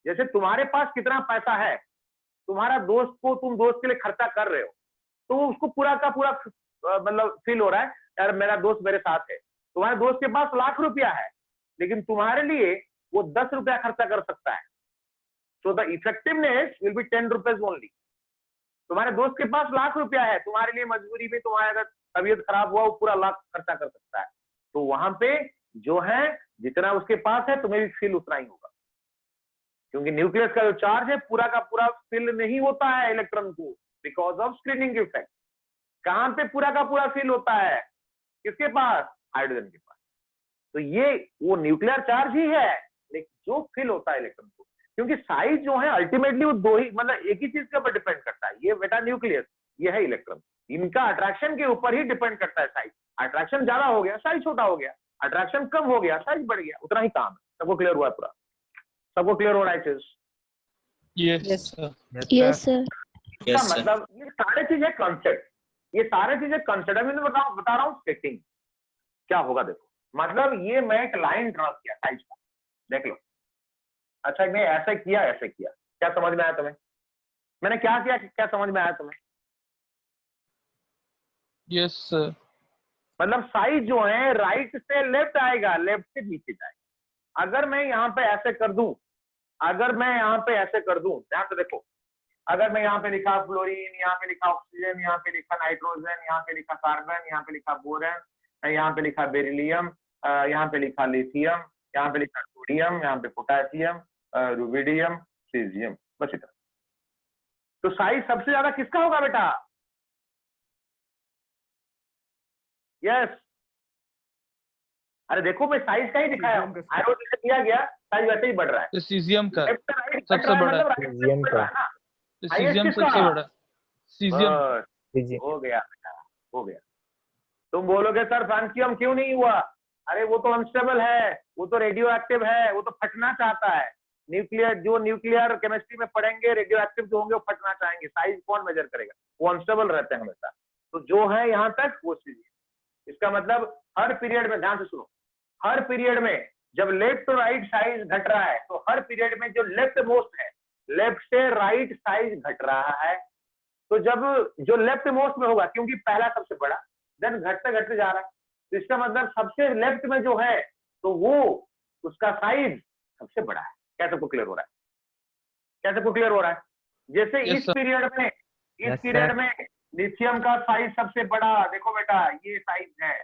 जैसे तुम्हारे पास कितना पैसा है, तुम्हारा दोस्त को तुम दोस्त के लिए खर्चा कर रहे हो, तो उसको पूरा का पूरा मतलब फील हो रहा है यार मेरा दोस्त मेरे साथ है। तुम्हारे दोस्त के पास लाख रुपया है, लेकिन तुम्हारे लिए वो 10 रुपया खर्चा कर सकता है, so the effectiveness will be 10 rupees only. तुम्हारे दोस्त के पास लाख रुपया है, तुम्हारे लिए मजबूरी में तुम्हारा अगर तबीयत खराब हुआ वो पूरा लाख खर्चा कर सकता है, तो वहां पे जो है जितना उसके पास है तुम्हें भी फील उतना ही होगा, क्योंकि न्यूक्लियस का जो चार्ज है पूरा का पूरा फील नहीं होता है इलेक्ट्रॉन को, बिकॉज ऑफ स्क्रीनिंग इफेक्ट। कहां पे पूरा का पूरा फील होता है? किसके पास? हाइड्रोजन के पास। तो ये वो न्यूक्लियर चार्ज ही है, लेकिन जो फील होता है इलेक्ट्रॉन को, क्योंकि साइज जो है अल्टीमेटली वो दो ही मतलब एक ही चीज के ऊपर डिपेंड करता है, ये बेटा न्यूक्लियस, ये है इलेक्ट्रॉन, इनका अट्रैक्शन के ऊपर ही डिपेंड करता है साइज। अट्रैक्शन ज्यादा हो गया साइज छोटा हो गया, अट्रैक्शन कम हो गया साइज बढ़ गया, उतना ही काम है। सबको क्लियर हुआ है? पूरा सबको क्लियर हो रहा है चीज? Yes, Yes. sir. Yes, sir. इसका मतलब ये सारे चीजें कॉन्सेप्ट, ये सारे चीजें कॉन्सेप्ट। अभी मैं बता रहा हूँ सेटिंग क्या होगा। देखो मतलब ये मैं एक लाइन ड्रॉ किया साइज का, देख लो। अच्छा मैं ऐसे किया, ऐसे किया, क्या समझ में आया तुम्हें? मैंने क्या किया, क्या समझ में आया तुम्हें? Yes, sir. मतलब साइज जो है राइट से लेफ्ट आएगा, लेफ्ट से नीचे जाएगा। अगर मैं यहाँ पे ऐसे कर दूं, अगर मैं यहाँ पे ऐसे कर दूं, ध्यान से देखो, अगर मैं यहाँ पे लिखा फ्लोरीन, यहाँ पे लिखा ऑक्सीजन, यहाँ पे लिखा नाइट्रोजन, यहाँ पे लिखा कार्बन, यहाँ पे लिखा बोरन, यहाँ पे लिखा बेरिलियम, यहाँ पे लिखा लिथियम, यहाँ पे लिखा सोडियम, यहाँ पे पोटेशियम, रुबिडियम, सीजियम, बस इतना। तो साइज सबसे ज्यादा किसका होगा बेटा? यस। अरे देखो मैं साइज का ही दिखाया हूँ, एरो जैसे दिया गया साइज वैसे ही बढ़ रहा है। तो सीजियम का लेफ्ट से राइट सबसे बड़ा है। सीजियम का ना, तो सीजियम सबसे बड़ा। सीजियम। बस, हो गया बेटा, हो गया। तुम बोलोगे सर फ्रांसियम क्यों नहीं हुआ? अरे वो तो अनस्टेबल है, वो तो रेडियो एक्टिव है, वो तो फटना चाहता है। न्यूक्लियर, जो न्यूक्लियर केमिस्ट्री में पढ़ेंगे, रेडियो एक्टिव जो होंगे वो फटना चाहेंगे। साइज कौन मेजर करेगा? वो अनस्टेबल रहते हैं हमेशा। तो जो है यहाँ तक वो सीजियम। इसका मतलब हर पीरियड में, ध्यान से सुनो, हर पीरियड में जब लेफ्ट टू राइट साइज घट रहा है तो हर पीरियड में जो लेफ्ट मोस्ट है, लेफ्ट से राइट साइज घट रहा है। तो जब जो लेफ्ट मोस्ट में होगा, क्योंकि पहला सबसे बड़ा, देन घटते घटते जा रहा है, तो इसका मतलब सबसे लेफ्ट में जो है तो वो उसका साइज सबसे बड़ा है। क्या सबको क्लियर हो रहा है? क्या सबको क्लियर हो रहा है? जैसे Yes, इस sir. पीरियड में, इस Yes, पीरियड sir. में लिथियम का साइज सबसे बड़ा, देखो बेटा ये साइज है।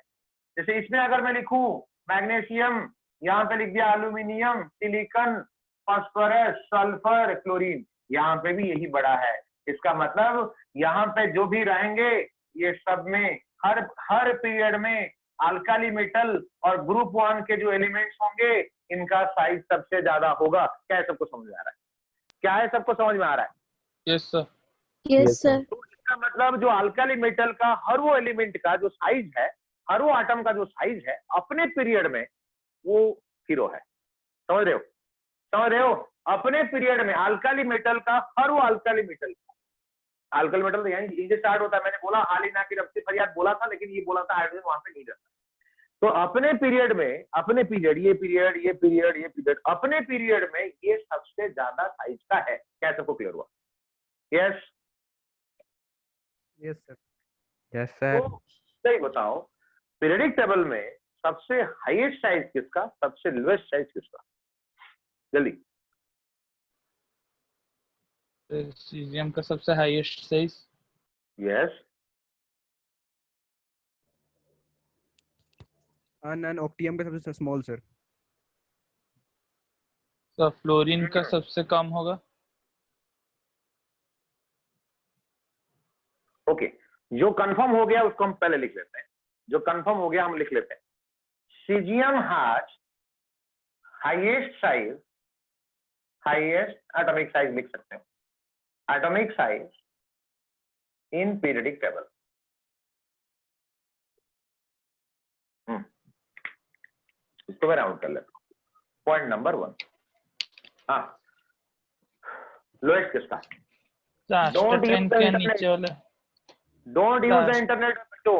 जैसे इसमें अगर मैं लिखूं मैग्नीशियम, यहाँ पे लिख दिया aluminium, silicon, phosphorus, sulphur, chlorine, यहाँ पे भी यही बड़ा है। इसका मतलब यहाँ पे जो भी रहेंगे ये सब में हर पीरियड में अल्काली मेटल और ग्रुप 1 के जो एलिमेंट्स होंगे इनका साइज सबसे ज्यादा होगा। क्या है सबको समझ में आ रहा है? क्या है सबको समझ में आ रहा है? Yes, sir. Yes, sir. तो इसका मतलब जो अल्काली मेटल का हर वो एलिमेंट का जो साइज है, हर वो आटम का जो साइज है अपने पीरियड में वो 0 है। समझ रहे हो? समझ रहे हो? अपने पीरियड में अल्काली मेटल का हर वो अल्काली मेटल तो यहीं से स्टार्ट होता है। मैंने बोला हालिना की रब से फरियाद बोला था, लेकिन ये बोला था हाइड्रोजन वहां पे नहीं रहता। तो अपने पीरियड में, अपने पीरियड, ये पीरियड, ये पीरियड, ये पीरियड, अपने पीरियड में ये सबसे ज्यादा साइज का है। क्या सबको क्लियर हुआ? Yes. Yes, sir. Yes, sir. तो सही बताओ, पीरियडिक टेबल में सबसे हाईएस्ट साइज किसका, सबसे लोएस्ट साइज किसका? जल्दी। सीजियम का सबसे highest size. Yes. And octium का सबसे small, sir. तो फ्लोरीन का सबसे कम होगा। ओके, जो कंफर्म हो गया उसको हम पहले लिख लेते हैं। जो कंफर्म हो गया हम लिख लेते हैं। Caesium has highest size, highest atomic size लिख सकते हैं, atomic size in periodic table. इसको मैं राउंड कर लेता हूं। Point number 1। हाँ, लोएस्ट किसका? Don't use the नीचे वाला। डोंट यूज द इंटरनेट बच्चों।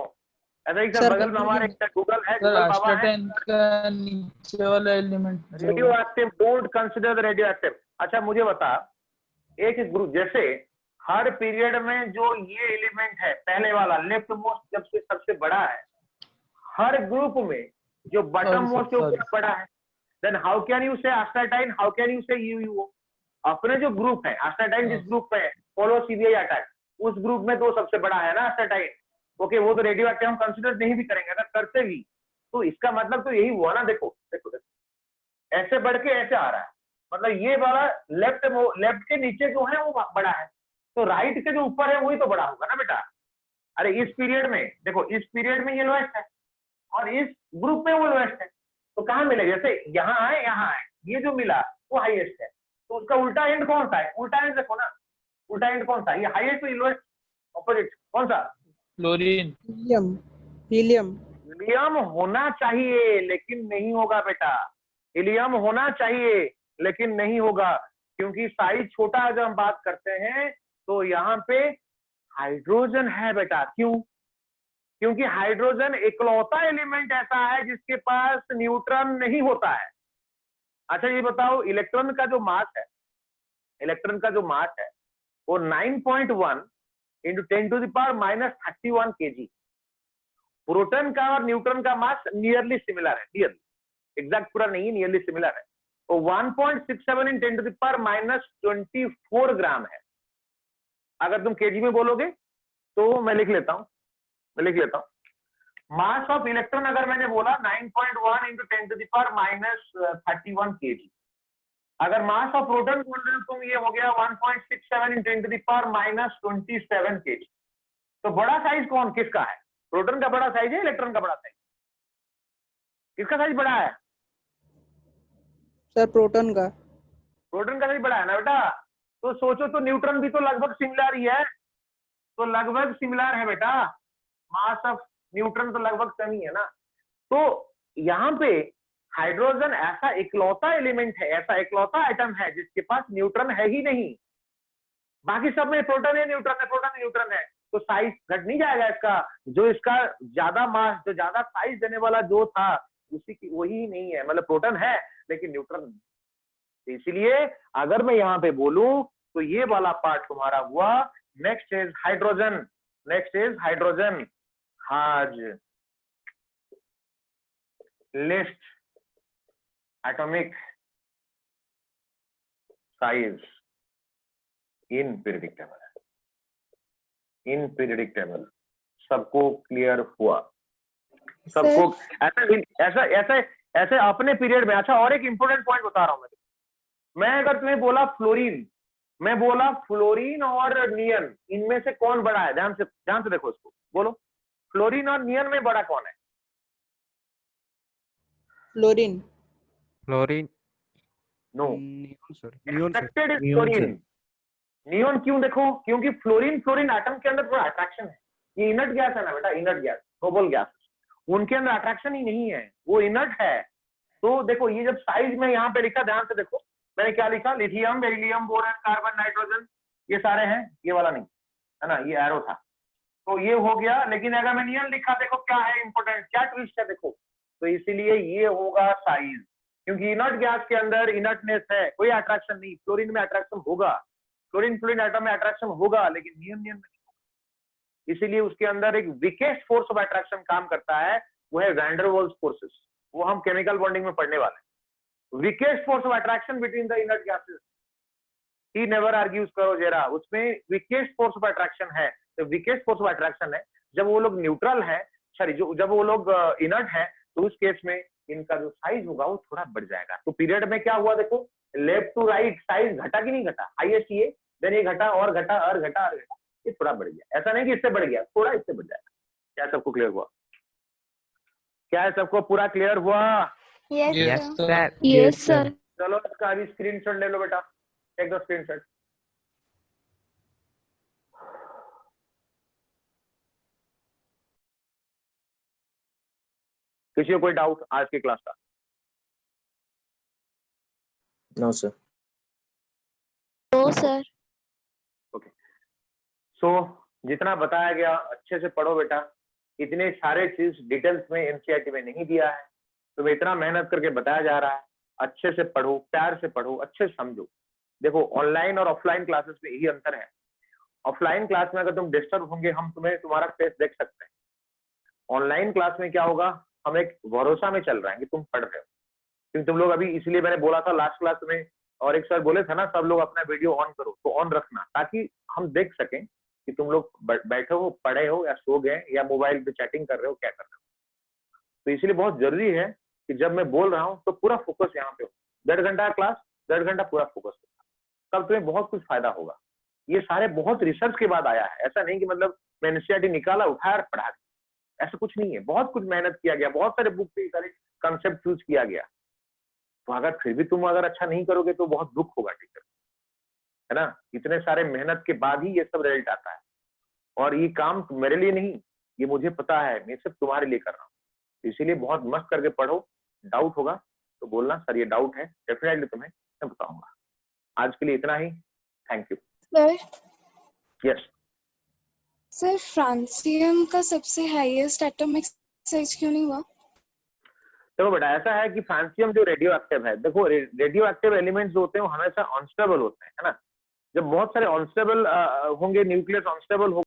ऐसा ही सर बगल में हमारे गूगल है, सर गूगल बाबा है। आस्टाटाइन का नीचे वाला element radio active, don't consider the radio active. अच्छा मुझे बता, एक ग्रुप जैसे हर पीरियड में जो ये एलिमेंट है पहले वाला लेफ्ट मोस्ट जब से सबसे बड़ा है, हर ग्रुप में जो बटम मोस्ट के ऊपर बड़ा है, देन हाउ कैन यू से एस्टाटाइन, हाउ कैन यू से यूयूओ? अपने जो ग्रुप है एस्टाटाइन, जिस ग्रुप में है फॉलो सीबीआई अटैक, उस ग्रुप में तो सबसे बड़ा है ना एस्टाटाइन। ओके, वो तो रेडियो एक्टिव हम कंसिडर नहीं भी करेंगे, अगर करते भी तो इसका मतलब तो यही हुआ ना। देखो देखो देखो, ऐसे बढ़ के ऐसे आ रहा है, मतलब ये वाला लेफ्ट के नीचे जो है वो बड़ा है, तो राइट के जो ऊपर है वही तो बड़ा होगा ना बेटा। अरे इस पीरियड में देखो, इस पीरियड में ये लोएस्ट है और इस ग्रुप में वो लोएस्ट है, तो कहाँ मिलेगा? जैसे यहाँ है, यहाँ है, ये जो मिला वो हाईएस्ट है, तो उसका उल्टा एंड कौन सा है? उल्टा एंड देखो ना, उल्टा एंड कौन सा? ये हाईएस्ट तो लोएस्ट, ऑपोजिट कौन सा? फ्लोरीन। हीलियम। हीलियम। हीलियम होना चाहिए लेकिन नहीं होगा बेटा, हीलियम होना चाहिए लेकिन नहीं होगा। क्योंकि साइज छोटा जब हम बात करते हैं तो यहाँ पे हाइड्रोजन है बेटा। क्यों? क्योंकि हाइड्रोजन इकलौता एलिमेंट ऐसा है जिसके पास न्यूट्रॉन नहीं होता है। अच्छा ये बताओ, इलेक्ट्रॉन का जो मास है, इलेक्ट्रॉन का जो मास है वो 9.1 इंटू 10⁻⁻31 kg। प्रोटॉन का और न्यूट्रॉन का मास नियरली सिमिलर है, नियरली, एग्जैक्ट पूरा नहीं है, नियरली सिमिलर है। तो 1.67 इन 10⁻⁻24 ग्राम है। अगर तुम केजी में बोलोगे तो मैं लिख लेता हूं, मास ऑफ इलेक्ट्रॉन अगर मैंने बोला 9.1 इंटू 10⁻31 kg। अगर मास ऑफ प्रोटॉन बोल रहे हो तुम, ये हो गया 1.67 इन 10⁻27 kg। तो बड़ा साइज कौन किसका है? प्रोटॉन का बड़ा साइज है, इलेक्ट्रॉन का बड़ा साइज? किसका साइज बड़ा है? सर प्रोटॉन का। प्रोटॉन का साइज बड़ा है ना बेटा। तो सोचो तो न्यूट्रॉन भी तो लगभग सिमिलर ही है, तो लगभग सिमिलर है बेटा, मास ऑफ न्यूट्रॉन तो लगभग सेम ही है ना। तो यहाँ पे हाइड्रोजन ऐसा इकलौता एलिमेंट है, ऐसा इकलौता आइटम है जिसके पास न्यूट्रॉन है ही नहीं। बाकी सब में प्रोटॉन है, न्यूट्रॉन है, प्रोटॉन न्यूट्रॉन है, तो साइज घट नहीं जाएगा इसका। जो इसका ज्यादा मास, जो ज्यादा साइज देने वाला जो था उसी की वही नहीं है, मतलब प्रोटॉन है लेकिन न्यूट्रॉन नहीं। इसीलिए अगर मैं यहाँ पे बोलूं तो ये वाला पार्ट तुम्हारा हुआ। Next is hydrogen, next is hydrogen has least atomic size in periodic table। सबको क्लियर हुआ? सबको ऐसे अपने पीरियड में। अच्छा और एक इंपॉर्टेंट पॉइंट बता रहा हूं मैं अगर तुम्हें बोला फ्लोरीन, मैं बोला फ्लोरीन और नियन, इनमें से कौन बड़ा है? ध्यान से देखो इसको, बोलो फ्लोरीन और नियन में बड़ा कौन है? Fluorine. Fluorine. No, neon sir, neon sir, expected is fluorine. Neon क्यों? देखो क्योंकि फ्लोरीन एटम के अंदर थोड़ा अट्रैक्शन है। ये इनर्ट गैस है ना बेटा, इनर्ट गैस, नोबल गैस, उनके अंदर अट्रैक्शन ही नहीं है, वो इनर्ट है। तो देखो ये जब साइज में यहाँ पे लिखा, ध्यान से देखो मैंने क्या लिखा, lithium, beryllium, boron, carbon, nitrogen, ये सारे हैं, ये वाला नहीं है ना, ये एरो था, तो ये हो गया। लेकिन अगर मैं नियन लिखा, देखो क्या है इंपॉर्टेंट, क्या ट्विस्ट है देखो, तो इसीलिए ये होगा साइज, क्योंकि इनर्ट गैस के अंदर इनर्टनेस है, कोई अट्रैक्शन नहीं। फ्लोरीन में अट्रैक्शन होगा, फ्लोरीन एटम में अट्रैक्शन होगा, लेकिन नियन में नहीं होगा। इसीलिए उसके अंदर एक वीकेस्ट फोर्स ऑफ अट्रैक्शन काम करता है, वो है वैन डर वाल्स फोर्सेस। वो हम केमिकल बॉन्डिंग में पढ़ने वाले हैं। Weakest force of attraction between the inert gases, he never argues करो जरा, उसमें वीकेस्ट फोर्स ऑफ अट्रैक्शन है। तो वीकेस्ट फोर्स ऑफ अट्रैक्शन है जब वो लोग न्यूट्रल है, सॉरी जब वो लोग इनर्ट है, तो उस केस में इनका जो साइज होगा वो थोड़ा बढ़ जाएगा। तो पीरियड में क्या हुआ देखो, लेफ्ट टू राइट साइज घटा कि नहीं घटा? हाईएस्ट ये, देन ये घटा और घटा और घटा और घटा, ये थोड़ा बढ़ गया। ऐसा नहीं कि इससे बढ़ गया, थोड़ा इससे बढ़ जाएगा। क्या सबको क्लियर हुआ? क्या है सबको पूरा क्लियर हुआ? Yes, sir. Yes, sir. चलो इसका अभी स्क्रीनशॉट ले लो बेटा, टेक द स्क्रीनशॉट। किसी को कोई डाउट आज की क्लास का? No, sir. No, sir. Okay, so जितना बताया गया अच्छे से पढ़ो बेटा। इतने सारे चीज डिटेल्स में एनसीईआरटी में नहीं दिया है, तो इतना मेहनत करके बताया जा रहा है। अच्छे से पढ़ो, प्यार से पढ़ो, अच्छे से समझो। देखो ऑनलाइन और ऑफलाइन क्लासेस में यही अंतर है। ऑफलाइन क्लास में अगर तुम डिस्टर्ब होंगे, हम तुम्हें तुम्हारा फेस देख सकते हैं। ऑनलाइन क्लास में क्या होगा, हम एक भरोसा में चल रहे हैं कि तुम पढ़ रहे हो, क्योंकि तुम लोग अभी, इसलिए मैंने बोला था लास्ट क्लास में, और एक सर बोले थे ना, सब लोग अपना वीडियो ऑन करो, तो ऑन रखना, ताकि हम देख सकें कि तुम लोग बैठे हो, पढ़े हो, या सो गए, या मोबाइल पे चैटिंग कर रहे हो, क्या कर रहे हो। तो इसलिए बहुत जरूरी है कि जब मैं बोल रहा हूँ तो पूरा फोकस यहाँ पे हो। 1.5 घंटा क्लास, 1.5 घंटा पूरा फोकस होगा, तब तुम्हें बहुत कुछ फायदा होगा। ये सारे बहुत रिसर्च के बाद आया है, ऐसा नहीं कि मतलब मैं एनसीईआरटी निकाला, उठाया और पढ़ा, ऐसा कुछ नहीं है। बहुत कुछ मेहनत किया गया, बहुत सारे बुक पे सारे कंसेप्ट चूज किया गया। तो अगर फिर भी तुम अगर अच्छा नहीं करोगे तो बहुत दुख होगा टीचर, है ना। इतने सारे मेहनत के बाद ही ये सब रिजल्ट आता है, और ये काम मेरे लिए नहीं, ये मुझे पता है, मैं सिर्फ तुम्हारे लिए कर रहा हूँ। इसीलिए बहुत मस्त करके पढ़ो। डाउट होगा तो बोलना, सर ये डाउट है, डेफिनेटली तुम्हें मैं बताऊंगा। आज के लिए इतना ही। Thank you. Sir yes sir francium का सबसे हाईएस्ट एटॉमिक साइज क्यों नहीं हुआ? देखो बेटा, ऐसा है कि फ्रांसियम जो रेडियो एक्टिव है, देखो रेडियो एक्टिव एलिमेंट्स जो होते हैं वो हमेशा अनस्टेबल होते हैं, है ना। जब बहुत सारे अनस्टेबल होंगे, न्यूक्लियस अनस्टेबल